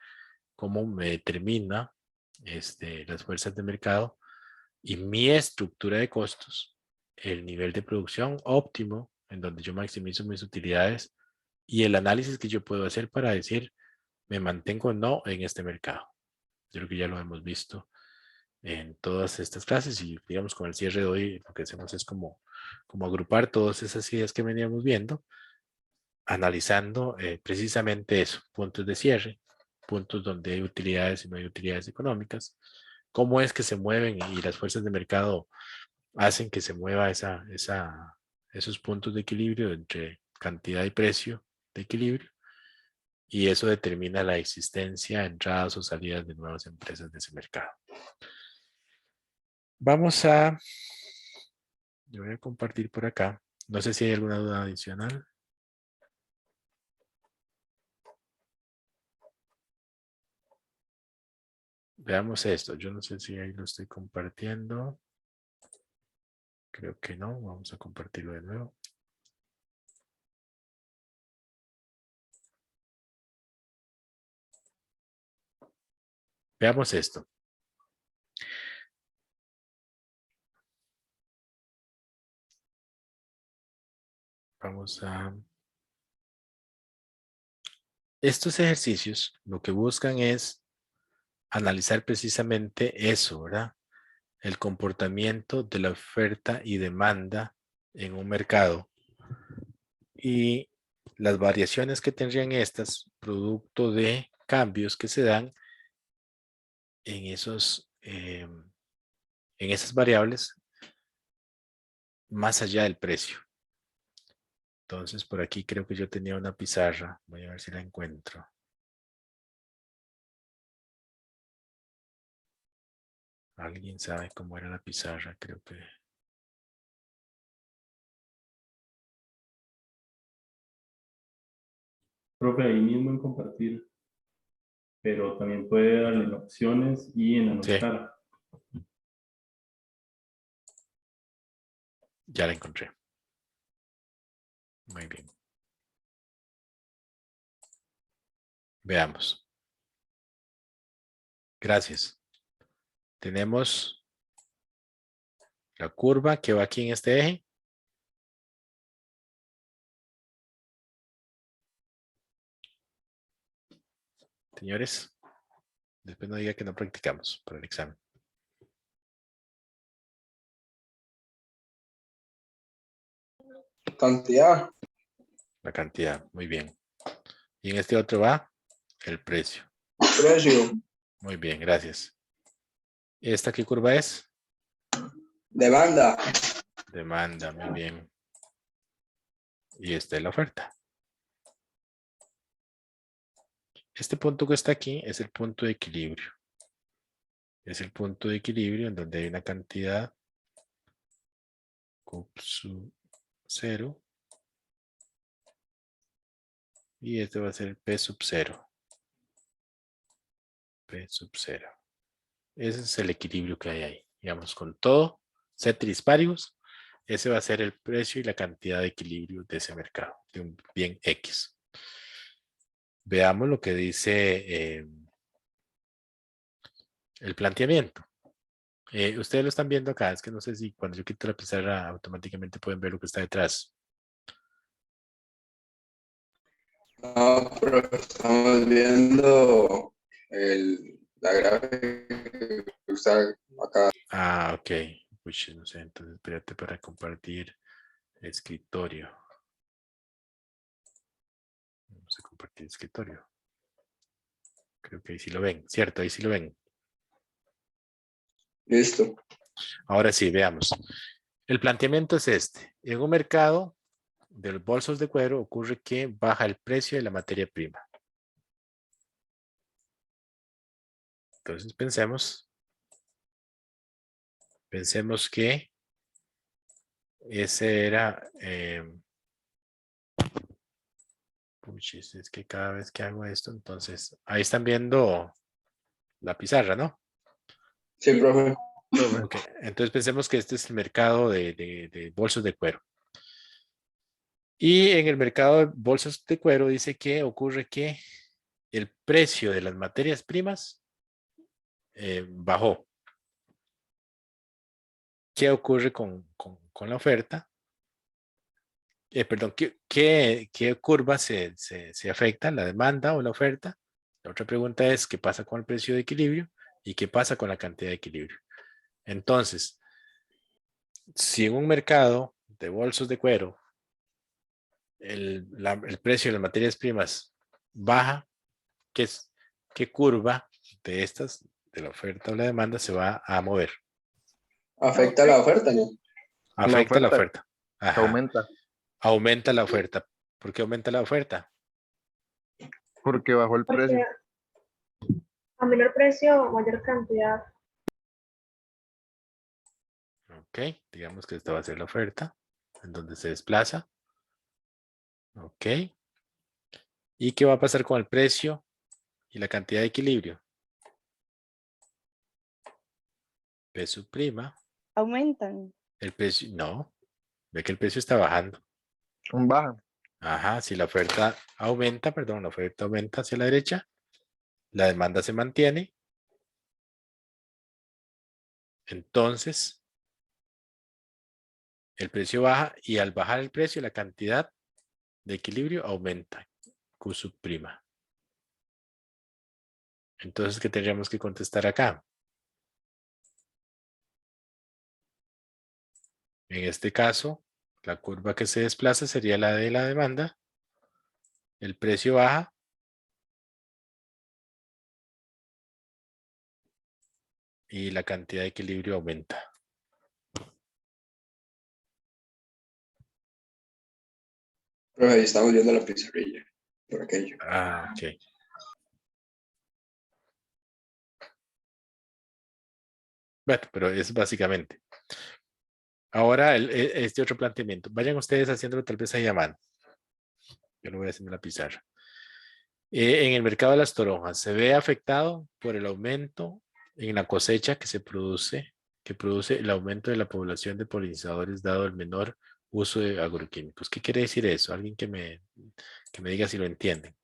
cómo me determina las fuerzas de mercado y mi estructura de costos, el nivel de producción óptimo en donde yo maximizo mis utilidades y el análisis que yo puedo hacer para decir, me mantengo o no en este mercado. Yo creo que ya lo hemos visto en todas estas clases y digamos con el cierre de hoy lo que hacemos es como agrupar todas esas ideas que veníamos viendo, analizando precisamente eso, puntos de cierre, puntos donde hay utilidades y no hay utilidades económicas, cómo es que se mueven y las fuerzas de mercado hacen que se mueva esos puntos de equilibrio entre cantidad y precio de equilibrio, y eso determina la existencia, entradas o salidas de nuevas empresas de ese mercado. Yo voy a compartir por acá. No sé si hay alguna duda adicional. Veamos esto. Yo no sé si ahí lo estoy compartiendo. Creo que no. Vamos a compartirlo de nuevo. Veamos esto. Vamos a... Estos ejercicios lo que buscan es analizar precisamente eso, ¿verdad? El comportamiento de la oferta y demanda en un mercado y las variaciones que tendrían estas producto de cambios que se dan en esas variables más allá del precio. Entonces, por aquí creo que yo tenía una pizarra. Voy a ver si la encuentro. ¿Alguien sabe cómo era la pizarra? Creo que... Profe, ahí mismo en compartir, pero también puede darle en opciones y en Sí, anotar. ya la encontré. Muy bien. Veamos. Gracias. Tenemos la curva que va aquí en este eje. Señores, después no diga que no practicamos para el examen. Cantidad. La cantidad, muy bien. Y en este otro va el precio. Precio. Muy bien, gracias. ¿Esta qué curva es? Demanda. Demanda, muy bien. Y esta es la oferta. Este punto que está aquí es el punto de equilibrio. Es el punto de equilibrio en donde hay una cantidad Q sub 0 y este va a ser P sub 0. P sub 0. Ese es el equilibrio que hay ahí. Digamos, con todo, ceteris paribus, ese va a ser el precio y la cantidad de equilibrio de ese mercado, de un bien X. Veamos lo que dice el planteamiento. Ustedes lo están viendo acá, es que no sé si cuando yo quito la pizarra automáticamente pueden ver lo que está detrás. No, pero estamos viendo la gráfica que está acá. Ah, ok. Uy, no sé, entonces espérate para compartir escritorio. Vamos a compartir escritorio. Creo que ahí sí lo ven, ¿cierto? Ahí sí lo ven. Listo. Ahora sí, veamos. El planteamiento es este. En un mercado de los bolsos de cuero ocurre que baja el precio de la materia prima. Entonces pensemos que ese era... puchis, es que cada vez que hago esto, entonces... Ahí están viendo la pizarra, ¿no? Sí, profe. Ok, entonces pensemos que este es el mercado de bolsos de cuero. Y en el mercado de bolsos de cuero dice que ocurre que el precio de las materias primas bajó. ¿Qué ocurre con la oferta? Perdón, ¿qué curva se afecta? ¿La demanda o la oferta? La otra pregunta es, ¿qué pasa con el precio de equilibrio? ¿Y qué pasa con la cantidad de equilibrio? Entonces, si en un mercado de bolsos de cuero el precio de las materias primas baja, ¿qué curva de estas, de la oferta o la demanda, se va a mover? Afecta la oferta, ¿no? Afecta la oferta oferta. Ajá. aumenta Aumenta la oferta. ¿Por qué aumenta la oferta? porque bajó el Porque precio. a menor precio, mayor cantidad. Ok, digamos que esta va a ser la oferta, en donde se desplaza. Ok. ¿Y qué va a pasar con el precio y la cantidad de equilibrio? P suprima. Aumentan. El precio, no, ve que el precio está bajando. Un baja. Ajá, si la oferta aumenta, perdón, la oferta aumenta hacia la derecha, la demanda se mantiene, entonces el precio baja y al bajar el precio, la cantidad de equilibrio aumenta, Q suprima. Entonces, ¿qué tendríamos que contestar acá? En este caso, la curva que se desplaza sería la de la demanda. El precio baja. Y la cantidad de equilibrio aumenta. Pero ahí estamos viendo la pizarrilla, por aquello. Ah, ok. Bueno, pero es básicamente. Ahora este otro planteamiento. Vayan ustedes haciéndolo tal vez ahí a mano. Yo lo voy a hacer en la pizarra. En el mercado de las toronjas, ¿se ve afectado por el aumento en la cosecha que produce el aumento de la población de polinizadores dado el menor uso de agroquímicos? ¿Qué quiere decir eso? Alguien que me diga si lo entienden.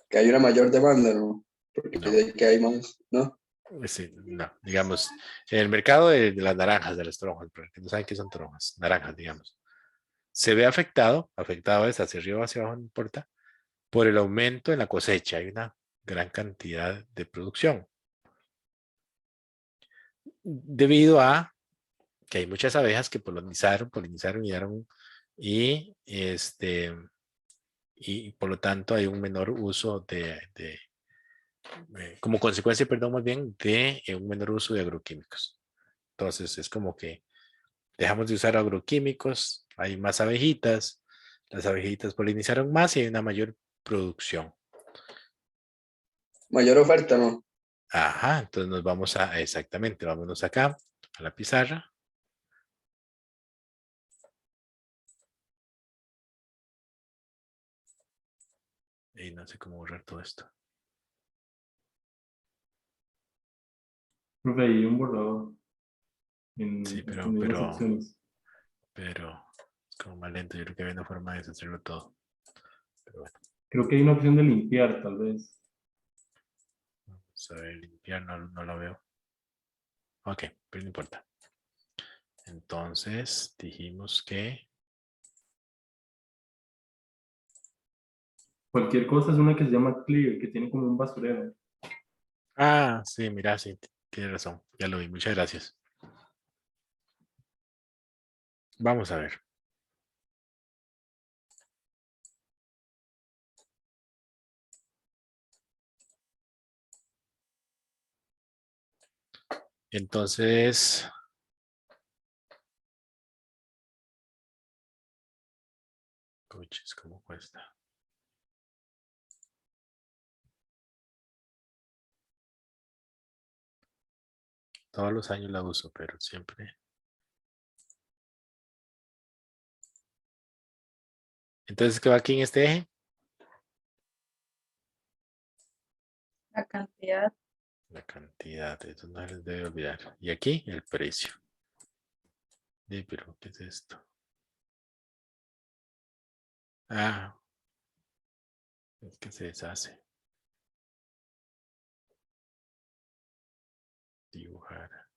Que hay una mayor demanda, ¿no? Porque No. de que hay más, ¿no? Sí, no, digamos, en el mercado de las naranjas, de las toronjas, para que no saben qué son toronjas, naranjas, digamos, se ve afectado es hacia arriba o hacia abajo, no importa, por el aumento en la cosecha. Hay una gran cantidad de producción. Debido a que hay muchas abejas que polinizaron y por lo tanto hay un menor uso como consecuencia, perdón, más bien, de un menor uso de agroquímicos. Entonces es como que dejamos de usar agroquímicos, hay más abejitas, las abejitas polinizaron más y hay una mayor producción. Mayor oferta, ¿no? Ajá, entonces nos vamos exactamente, vámonos acá a la pizarra. Y no sé cómo borrar todo esto. Profe, hay un borrador Sí, en unas opciones. pero es como más lento. Yo creo que hay una forma de deshacerlo todo. Pero bueno, Creo que hay una opción de limpiar, tal vez. vamos a ver, limpiar, no lo veo. Ok, pero no importa. Entonces dijimos que Cualquier cosa es una que se llama clear, que tiene como un basurero. sí, mira, sí, tienes razón. Ya lo vi, muchas gracias. Vamos a ver. Entonces, coches, ¿cómo cuesta? Todos los años la uso, pero siempre. Entonces, ¿qué va aquí en este eje? La cantidad. La cantidad, eso no les debe olvidar. Y aquí, el precio. Pero, ¿qué es esto? Ah, es que se deshace. Dibujar.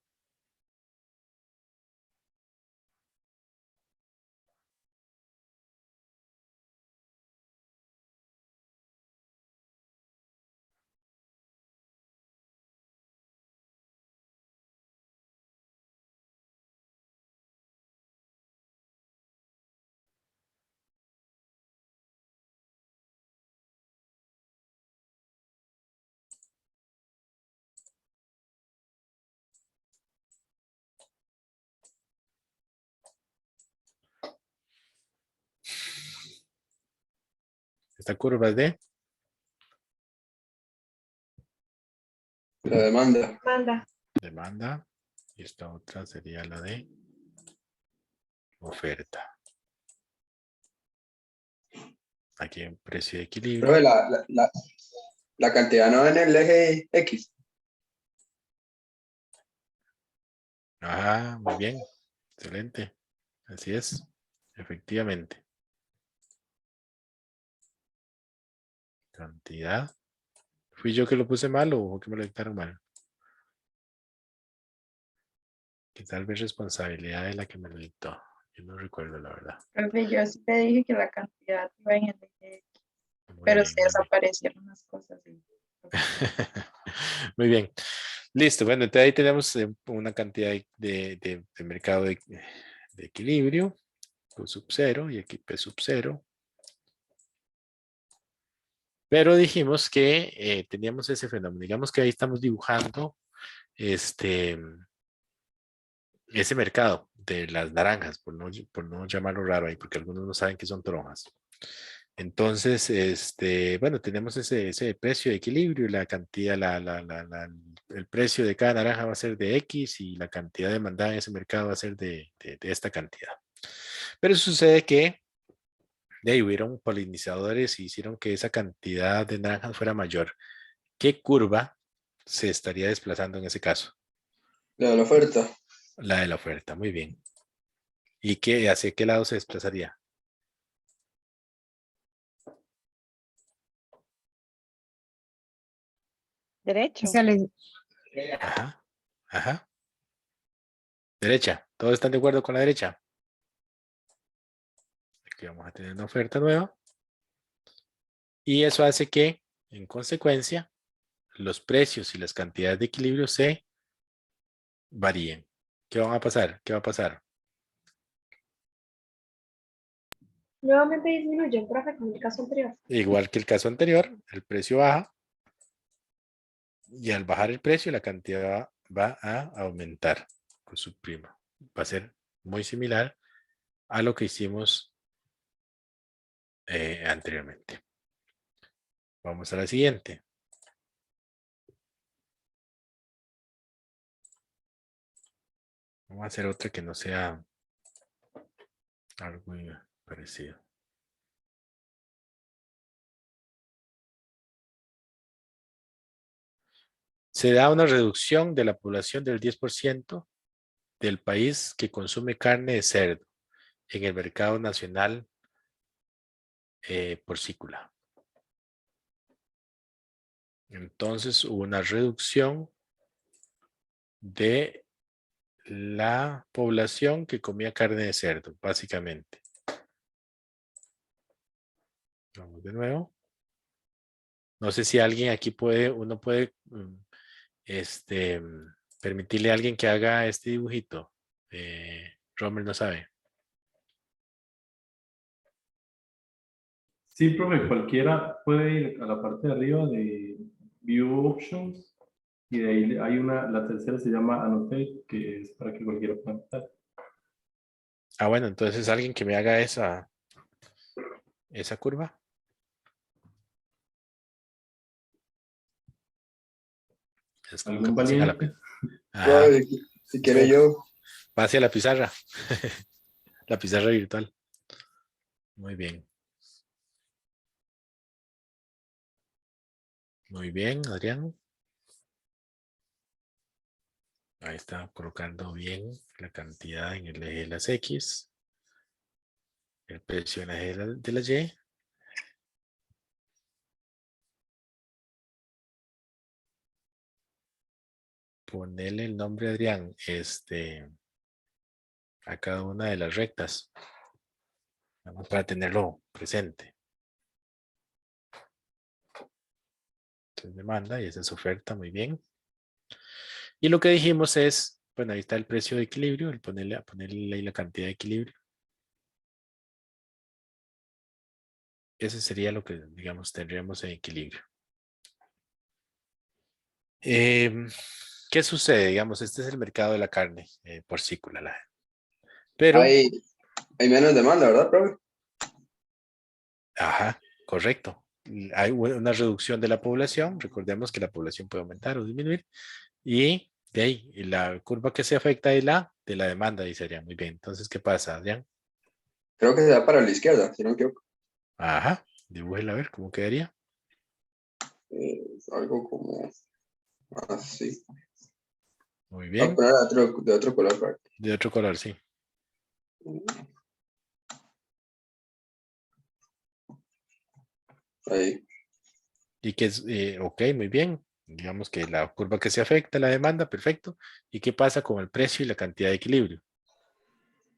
Esta curva es de La demanda. Manda. demanda y esta otra sería la de oferta. Aquí en precio de equilibrio. Profe, la cantidad no en el eje X. Ajá, muy bien. Excelente. Así es. Efectivamente. Cantidad. ¿Fui yo que lo puse mal o que me lo dictaron mal? Que tal vez responsabilidad de la que me lo dictó. Yo no recuerdo la verdad. Profe, yo sí te dije que la cantidad iba en el eje, Muy pero bien, sí muy bien. desaparecieron las cosas. Muy bien. Listo. Bueno, entonces ahí tenemos una cantidad de mercado de equilibrio. Q sub 0 y aquí P sub 0. Pero dijimos que teníamos ese fenómeno. Digamos que ahí estamos dibujando ese mercado de las naranjas, por no llamarlo raro ahí, porque algunos no saben que son toronjas. Entonces, bueno, tenemos ese precio de equilibrio y la cantidad, el precio de cada naranja va a ser de X y la cantidad demandada en ese mercado va a ser de esta cantidad. Pero sucede que de ahí hubieron polinizadores y hicieron que esa cantidad de naranjas fuera mayor. ¿Qué curva se estaría desplazando en ese caso? La de la oferta. La de la oferta, muy bien. ¿Y hacia qué lado se desplazaría? Derecho. Ajá, ajá. Derecha. ¿Todos están de acuerdo con la derecha? Aquí vamos a tener una oferta nueva. Y eso hace que, en consecuencia, los precios y las cantidades de equilibrio se varíen. ¿Qué va a pasar? ¿Qué va a pasar? Nuevamente disminuye, profe, como el caso anterior. Igual que el caso anterior, el precio baja. Y al bajar el precio, la cantidad va a aumentar con su prima. Va a ser muy similar a lo que hicimos anteriormente. Vamos a la siguiente. Vamos a hacer otra que no sea algo muy parecido. Se da una reducción de la población del 10% del país que consume carne de cerdo en el mercado nacional porcícola. Entonces hubo una reducción de la población que comía carne de cerdo, básicamente. Vamos de nuevo. No sé si alguien aquí uno puede permitirle a alguien que haga este dibujito. Romer no sabe. Sí, profe, cualquiera puede ir a la parte de arriba de View Options y de ahí hay la tercera se llama Annotate, que es para que cualquiera pueda anotar. Ah, bueno, entonces alguien que me haga esa curva. Es como que ¿Algún pasen a la valiente? Ajá. Profe, si quiere yo. Pase a la pizarra. La pizarra virtual. Muy bien. Muy bien, Adrián. Ahí está colocando bien la cantidad en el eje de las X. El precio en el eje de la Y. Ponele el nombre Adrián a cada una de las rectas. Vamos para tenerlo presente. Entonces demanda y esa es oferta, muy bien. Y lo que dijimos es, bueno, ahí está el precio de equilibrio, el ponerle ahí la cantidad de equilibrio. Ese sería lo que, digamos, tendríamos en equilibrio. ¿Qué sucede? Digamos, este es el mercado de la carne porcícola. Pero, Hay menos demanda, ¿verdad, profe? ajá, Correcto. Hay una reducción de la población. Recordemos que la población puede aumentar o disminuir. Y de ahí, y la curva que se afecta es la de la demanda, dice Adrián. Muy bien. Entonces, ¿qué pasa, Adrián? Creo que se da para la izquierda, si no me equivoco. Ajá. Dibújela a ver cómo quedaría. Algo como así. Muy Voy a bien. poner de otro color. Para que- De otro color, sí. Ahí. Y que es, ok, muy bien. Digamos que la curva que se afecta, la demanda, perfecto. ¿Y qué pasa con el precio y la cantidad de equilibrio?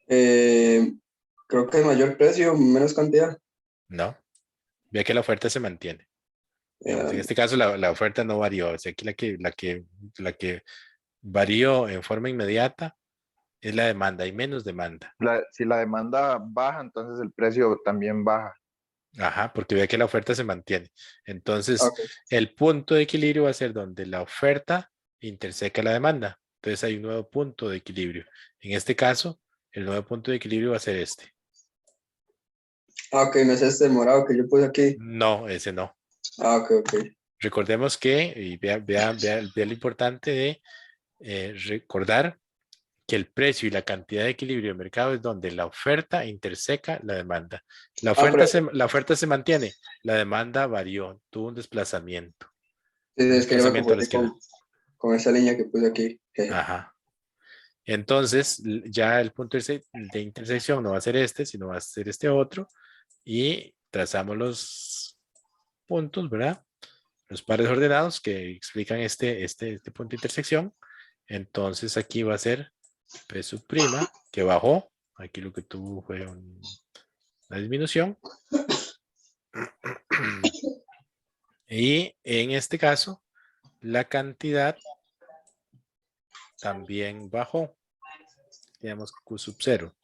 Creo que mayor precio, menos cantidad. No. Vea que la oferta se mantiene. Digamos, en Eh, este caso la oferta no varió. O sea, aquí la que varió en forma inmediata es la demanda. Hay menos demanda. Si la demanda baja, entonces el precio también baja. Ajá, porque vea que la oferta se mantiene. Entonces, ok. el punto de equilibrio va a ser donde la oferta interseca la demanda. Entonces hay un nuevo punto de equilibrio. En este caso, el nuevo punto de equilibrio va a ser este. Ok, no es este morado que yo puse aquí. No, ese no. Ok, ok. Recordemos que, y vea lo importante de recordar que el precio y la cantidad de equilibrio de mercado es donde la oferta interseca la demanda. Pero La oferta se mantiene, la demanda varió, tuvo sí, un es que yo me desplazamiento a la confundí izquierda. con esa línea que puse aquí. Jeje. Ajá. Entonces, ya el punto de intersección no va a ser este, sino va a ser este otro. Y trazamos los puntos, ¿verdad? Los pares ordenados que explican este punto de intersección. Entonces, aquí va a ser P sub prima, que bajó. Aquí lo que tuvo fue una disminución. Y en este caso, la cantidad también bajó. Tenemos Q sub 0.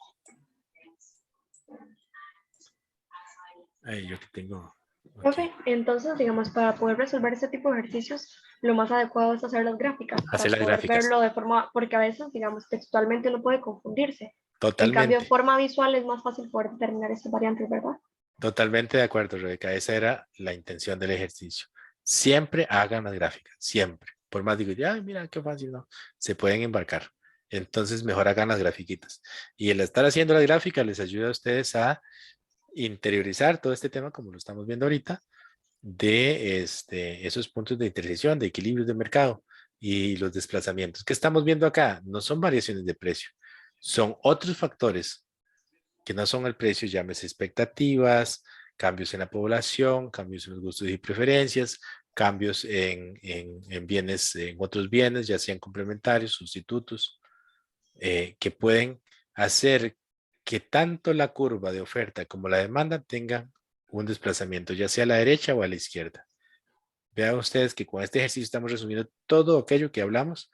Ahí yo aquí tengo. Profe, Aquí. entonces, digamos, para poder resolver este tipo de ejercicios, lo más adecuado es hacer las gráficas Hacer para las poder gráficas. verlo de forma, porque a veces, digamos, textualmente uno puede confundirse. En cambio, de Totalmente. forma visual es más fácil poder determinar estas variantes, ¿verdad? Totalmente de acuerdo, Rebeca. Esa era la intención del ejercicio. Siempre hagan las gráficas, siempre. Por más digo, ay, mira qué fácil, ¿no? Se pueden embarcar. Entonces, mejor hagan las grafiquitas. Y el estar haciendo las gráficas les ayuda a ustedes a interiorizar todo este tema, como lo estamos viendo ahorita, de esos puntos de intersección, de equilibrios de mercado y los desplazamientos. ¿Qué estamos viendo acá? No son variaciones de precio, son otros factores que no son el precio, llámese expectativas, cambios en la población, cambios en los gustos y preferencias, cambios en bienes, en otros bienes, ya sean complementarios, sustitutos, que pueden hacer que tanto la curva de oferta como la demanda tengan un desplazamiento, ya sea a la derecha o a la izquierda. Vean ustedes que con este ejercicio estamos resumiendo todo aquello que hablamos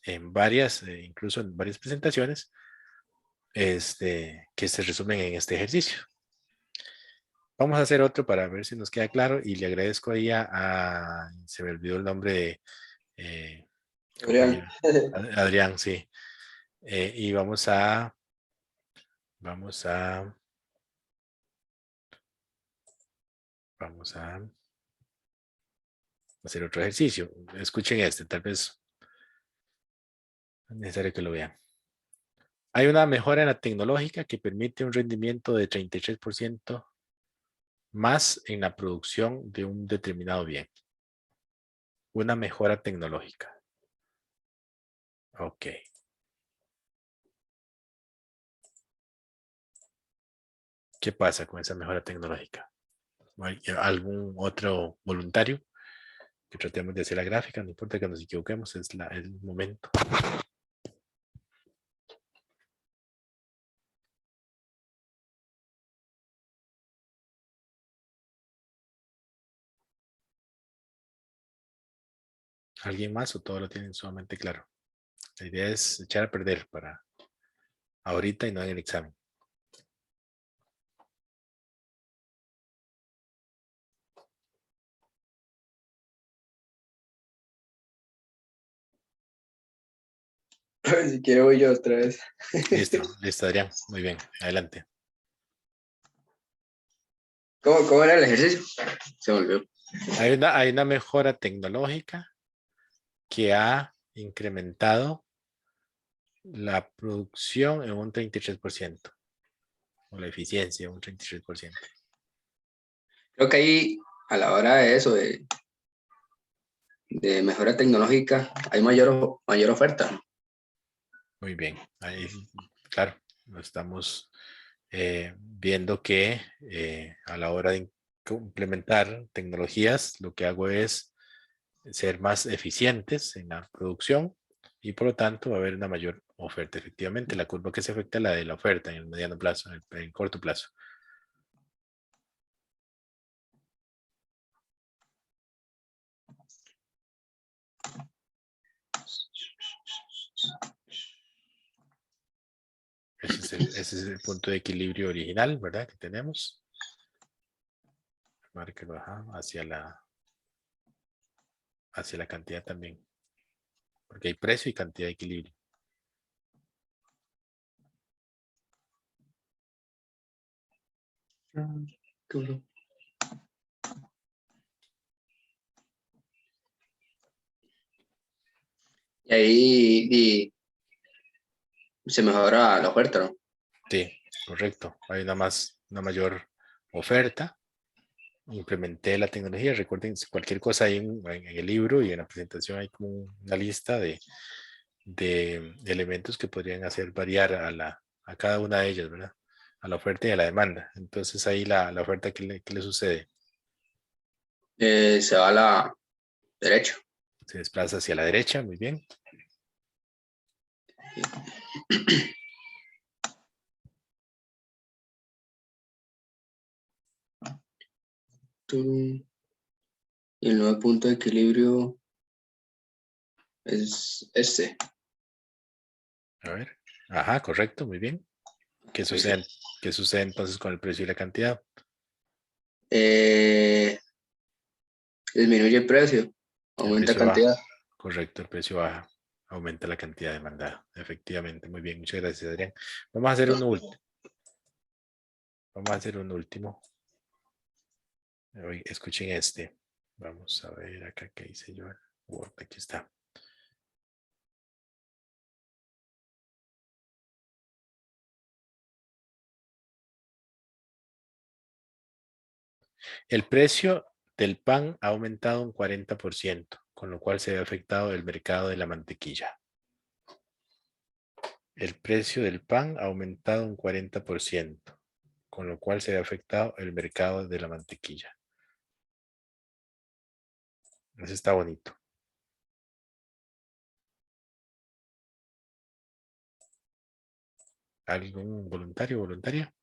en varias, incluso en varias presentaciones, que se resumen en este ejercicio. Vamos a hacer otro para ver si nos queda claro y le agradezco ahí se me olvidó el nombre de Adrián. compañero Adrián, sí. Y vamos a hacer otro ejercicio. Escuchen tal vez es necesario que lo vean. Hay una mejora en la tecnológica que permite un rendimiento de 33% más en la producción de un determinado bien. Una mejora tecnológica. Ok. ¿Qué pasa con esa mejora tecnológica? ¿Hay algún otro voluntario que tratemos de hacer la gráfica? No importa que nos equivoquemos, es el momento. ¿Alguien más o todo lo tienen sumamente claro? La idea es echar a perder para ahorita y no en el examen. Si quiero voy yo otra vez. Listo, Adrián. Muy bien, adelante. ¿Cómo era el ejercicio? Se me olvidó. Hay una mejora tecnológica que ha incrementado la producción en un 33%, o la eficiencia en un 33%. Creo que ahí, a la hora de eso, de mejora tecnológica, hay mayor oferta, ¿no? Muy bien, ahí, claro, lo estamos viendo que a la hora de implementar tecnologías, lo que hago es ser más eficientes en la producción y por lo tanto va a haber una mayor oferta. Efectivamente, la curva que se afecta es la de la oferta en el mediano plazo, en el corto plazo. Ese es el punto de equilibrio original, ¿verdad? Que tenemos. Márquelo, ajá, hacia la cantidad también. Porque hay precio y cantidad de equilibrio. Y ahí se mejora la oferta, ¿no? Sí, correcto. Hay una mayor oferta. Implementé la tecnología. Recuerden, cualquier cosa ahí en el libro y en la presentación hay como una lista de elementos que podrían hacer variar a cada una de ellas, ¿verdad? A la oferta y a la demanda. Entonces ahí la oferta, ¿qué le sucede? Se va a la derecha. Se desplaza hacia la derecha, muy bien. Y el nuevo punto de equilibrio es este. A ver. Ajá, correcto, muy bien. ¿Qué sucede entonces con el precio y la cantidad? Disminuye el precio, El aumenta precio baja. cantidad. Correcto, el precio baja. Aumenta la cantidad demandada. Efectivamente, muy bien. Muchas gracias, Adrián. Vamos a hacer uno último. Vamos a hacer un último. Escuchen este. Vamos a ver acá qué hice yo. Word, aquí está. El precio del pan ha aumentado un 40%, con lo cual se ve afectado el mercado de la mantequilla. El precio del pan ha aumentado un 40%, con lo cual se ve afectado el mercado de la mantequilla. Eso está bonito. ¿Algún voluntario o voluntaria?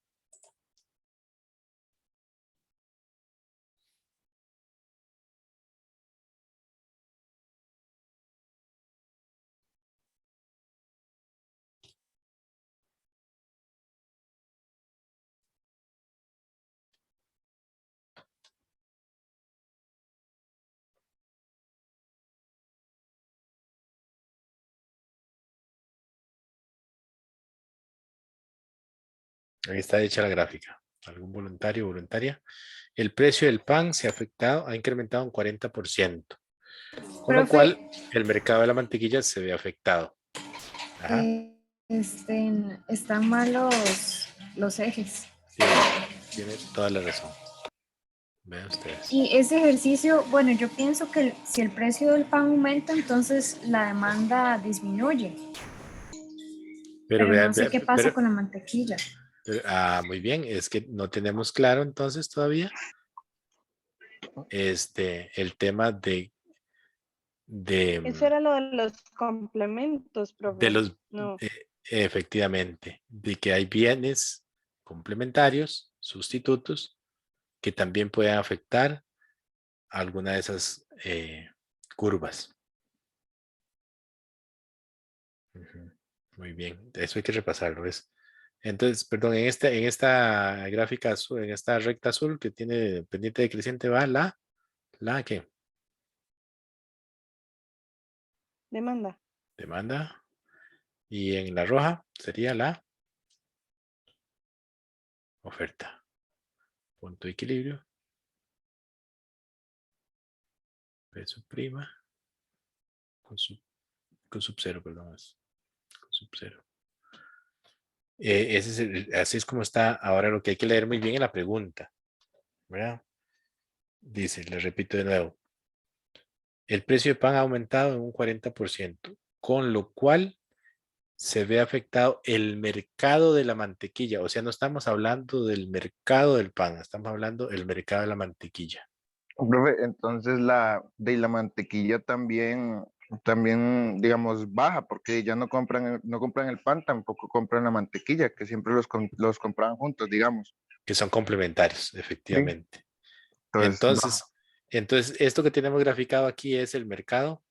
Ahí está hecha la gráfica. ¿Algún voluntario o voluntaria? El precio del pan ha incrementado un 40%, con lo Profe, cual el mercado de la mantequilla se ve afectado. Ajá. están mal los ejes. Sí, tiene toda la razón. Vean ustedes. Y ese ejercicio, bueno, yo pienso que si el precio del pan aumenta, entonces la demanda disminuye. Pero Pero vean, no sé qué pasa con la mantequilla. muy bien, es que no tenemos claro entonces todavía el tema de Eso era lo de los complementos, profe. los, No. efectivamente, de que hay bienes complementarios, sustitutos, que también pueden afectar alguna de esas curvas. Ujú. Muy bien, eso hay que repasarlo, ¿ves? Entonces, perdón, en esta gráfica azul, en esta recta azul que tiene pendiente decreciente va la ¿qué? Demanda. Demanda. Y en la roja sería la oferta. punto de equilibrio, P sub prima, con sub 0, perdón, con sub 0. Así es como está ahora lo que hay que leer muy bien en la pregunta, ¿verdad? Dice, le repito de nuevo, el precio de pan ha aumentado en un 40%, con lo cual se ve afectado el mercado de la mantequilla. O sea, no estamos hablando del mercado del pan, estamos hablando del mercado de la mantequilla. Profe, entonces la mantequilla también, digamos, baja, porque ya no compran el pan, tampoco compran la mantequilla, que siempre los compraban juntos, digamos. Que son complementarios, Sí. efectivamente. Entonces, Entonces, esto que tenemos graficado aquí es el mercado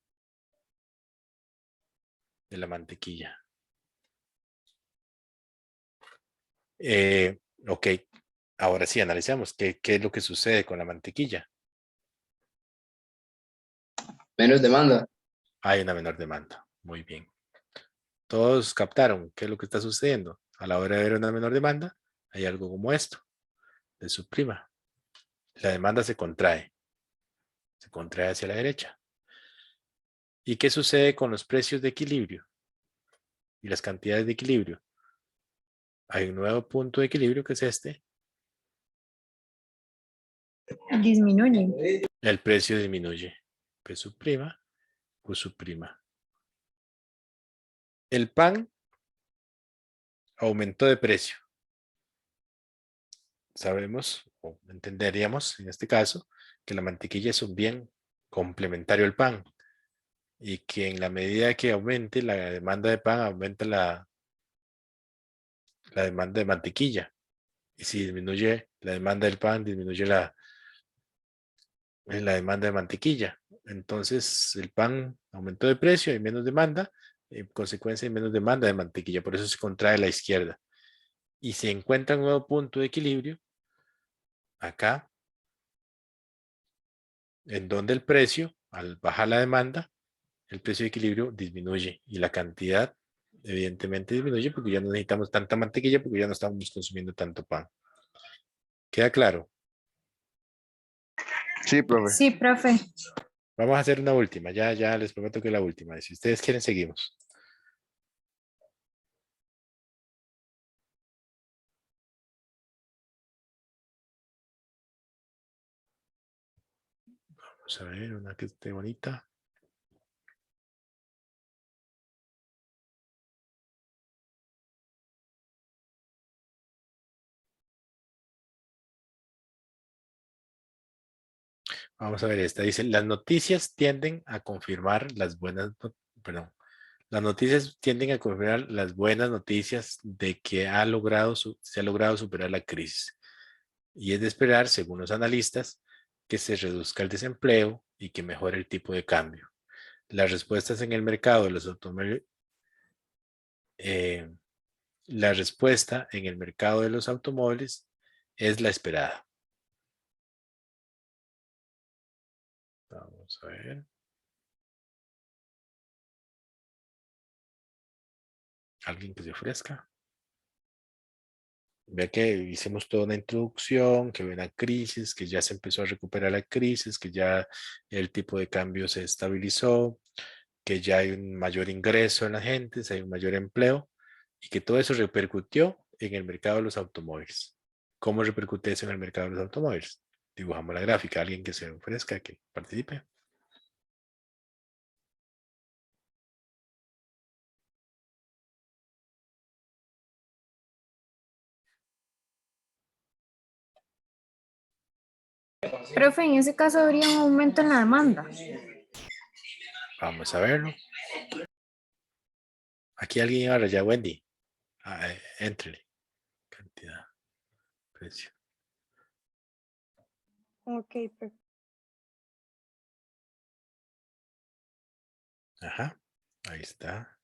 de la mantequilla. Ok, ahora sí, analicemos qué es lo que sucede con la mantequilla. Menos demanda. Hay una menor demanda. Muy bien. Todos captaron qué es lo que está sucediendo. A la hora de ver una menor demanda, hay algo como esto, de su prima. La demanda se contrae hacia la derecha. ¿Y qué sucede con los precios de equilibrio y las cantidades de equilibrio? Hay un nuevo punto de equilibrio que es este. Disminuye. El precio disminuye. P sub prima, Q sub prima. El pan aumentó de precio. Sabemos, o entenderíamos en este caso, que la mantequilla es un bien complementario al pan y que en la medida que aumente la demanda de pan, aumenta la demanda de mantequilla. Y si disminuye la demanda del pan, disminuye la demanda de mantequilla. Entonces el pan aumentó de precio, hay menos demanda, en consecuencia hay menos demanda de mantequilla, por eso se contrae a la izquierda. Y se encuentra un nuevo punto de equilibrio acá, en donde el precio, al bajar la demanda, el precio de equilibrio disminuye y la cantidad evidentemente disminuye porque ya no necesitamos tanta mantequilla porque ya no estamos consumiendo tanto pan. ¿Queda claro? sí, profe. Sí, profe. Vamos a hacer una última, ya les prometo que la última. Si ustedes quieren, seguimos. Vamos a ver, una que esté bonita. Vamos a ver esta. Dice, las noticias tienden a confirmar las buenas, perdón. Las noticias tienden a confirmar las buenas noticias de que se ha logrado superar la crisis. Y es de esperar, según los analistas, que se reduzca el desempleo y que mejore el tipo de cambio. Las respuestas en el mercado de los automóviles, la respuesta en el mercado de los automóviles es la esperada. Vamos a ver. ¿Alguien que se ofrezca? Vea que hicimos toda una introducción, que ve una crisis, que ya se empezó a recuperar la crisis, que ya el tipo de cambio se estabilizó, que ya hay un mayor ingreso en la gente, hay un mayor empleo y que todo eso repercutió en el mercado de los automóviles. ¿Cómo repercute eso en el mercado de los automóviles? Dibujamos la gráfica, alguien que se ofrezca, que participe. Profe, en ese caso habría un aumento en la demanda. Vamos a verlo. Aquí alguien ahora ya, Wendy. Éntrele. Cantidad. Precio. Ok, perfecto. Ajá. Ahí está.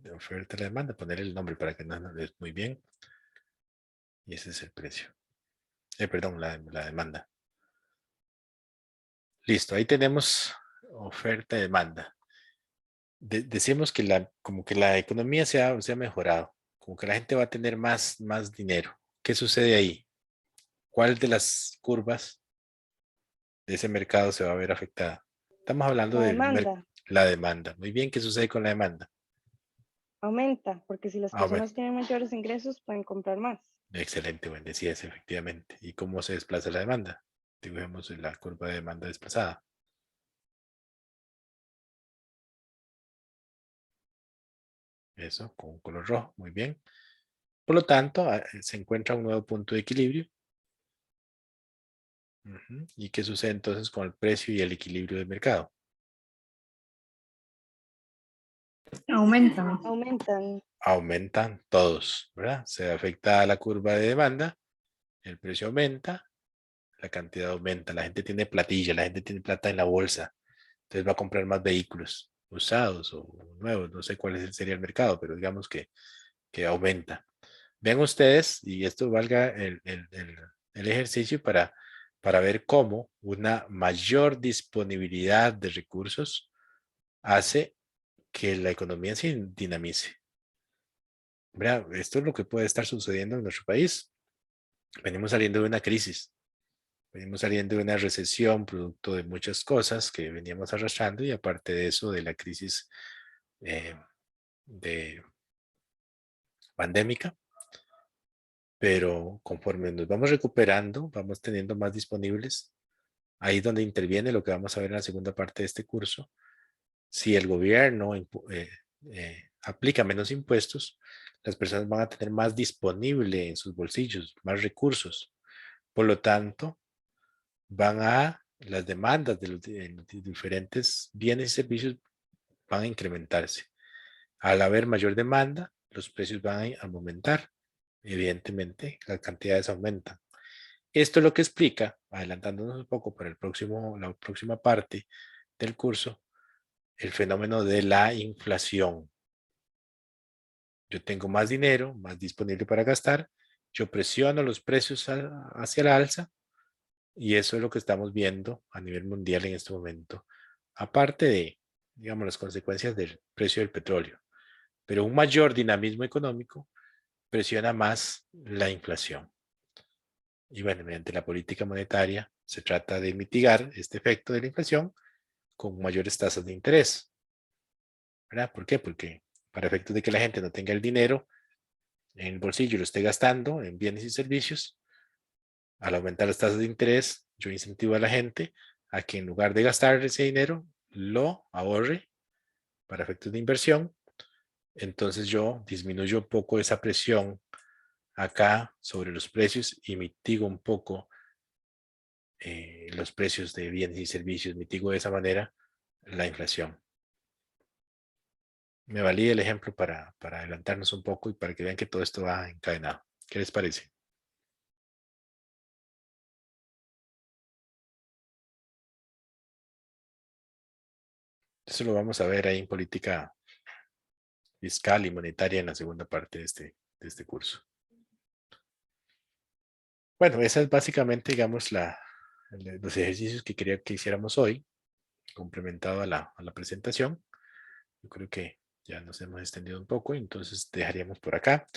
La oferta y la demanda. Poner el nombre para que no es muy bien. Y ese es el precio. Perdón, la demanda. Listo, ahí tenemos oferta y demanda. Decimos que como que la economía se ha mejorado, como que la gente va a tener más dinero. ¿Qué sucede ahí? ¿cuál de las curvas de ese mercado se va a ver afectada? Estamos hablando La de demanda la demanda. Muy bien, ¿qué sucede con la demanda? aumenta, porque si las Ah, bueno, personas tienen mayores ingresos, pueden comprar más. excelente, buen decías, efectivamente. ¿Y cómo se desplaza la demanda? Dibujemos la curva de demanda desplazada. Eso, con un color rojo, muy bien. Por lo tanto, se encuentra un nuevo punto de equilibrio. ¿Y qué sucede entonces con el precio y el equilibrio del mercado? Aumentan. Aumentan. Aumentan todos, ¿verdad? Se afecta a la curva de demanda, el precio aumenta, la cantidad aumenta, la gente tiene platilla, la gente tiene plata en la bolsa, entonces va a comprar más vehículos usados o nuevos, no sé cuál sería el mercado, pero digamos que aumenta. Vean ustedes, y esto valga el ejercicio para ver cómo una mayor disponibilidad de recursos hace que la economía se dinamice. ¿Verdad? Esto es lo que puede estar sucediendo en nuestro país. Venimos saliendo de una crisis, venimos saliendo de una recesión producto de muchas cosas que veníamos arrastrando y aparte de eso, de la crisis de pandémica. Pero conforme nos vamos recuperando, vamos teniendo más disponibles. Ahí es donde interviene lo que vamos a ver en la segunda parte de este curso. Si el gobierno aplica menos impuestos, las personas van a tener más disponible en sus bolsillos, más recursos. Por lo tanto, las demandas de los diferentes bienes y servicios van a incrementarse. Al haber mayor demanda, los precios van a aumentar. Evidentemente, las cantidades aumentan. Esto es lo que explica, adelantándonos un poco para la próxima parte del curso, el fenómeno de la inflación. Yo tengo más dinero, más disponible para gastar, yo presiono los precios hacia el alza y eso es lo que estamos viendo a nivel mundial en este momento. Aparte de, digamos, las consecuencias del precio del petróleo, pero un mayor dinamismo económico presiona más la inflación. Y bueno, mediante la política monetaria se trata de mitigar este efecto de la inflación con mayores tasas de interés. ¿Verdad? ¿Por qué? Porque para efectos de que la gente no tenga el dinero en el bolsillo y lo esté gastando en bienes y servicios, al aumentar las tasas de interés, yo incentivo a la gente a que en lugar de gastar ese dinero, lo ahorre para efectos de inversión. Entonces yo disminuyo un poco esa presión acá sobre los precios y mitigo un poco los precios de bienes y servicios, mitigo de esa manera la inflación. Me valía el ejemplo para adelantarnos un poco y para que vean que todo esto va encadenado. ¿Qué les parece? Eso lo vamos a ver ahí en política fiscal y monetaria en la segunda parte de este curso. Bueno, esa es básicamente, digamos, los ejercicios que quería que hiciéramos hoy, complementado a la presentación. Yo creo que ya nos hemos extendido un poco, entonces dejaríamos por acá.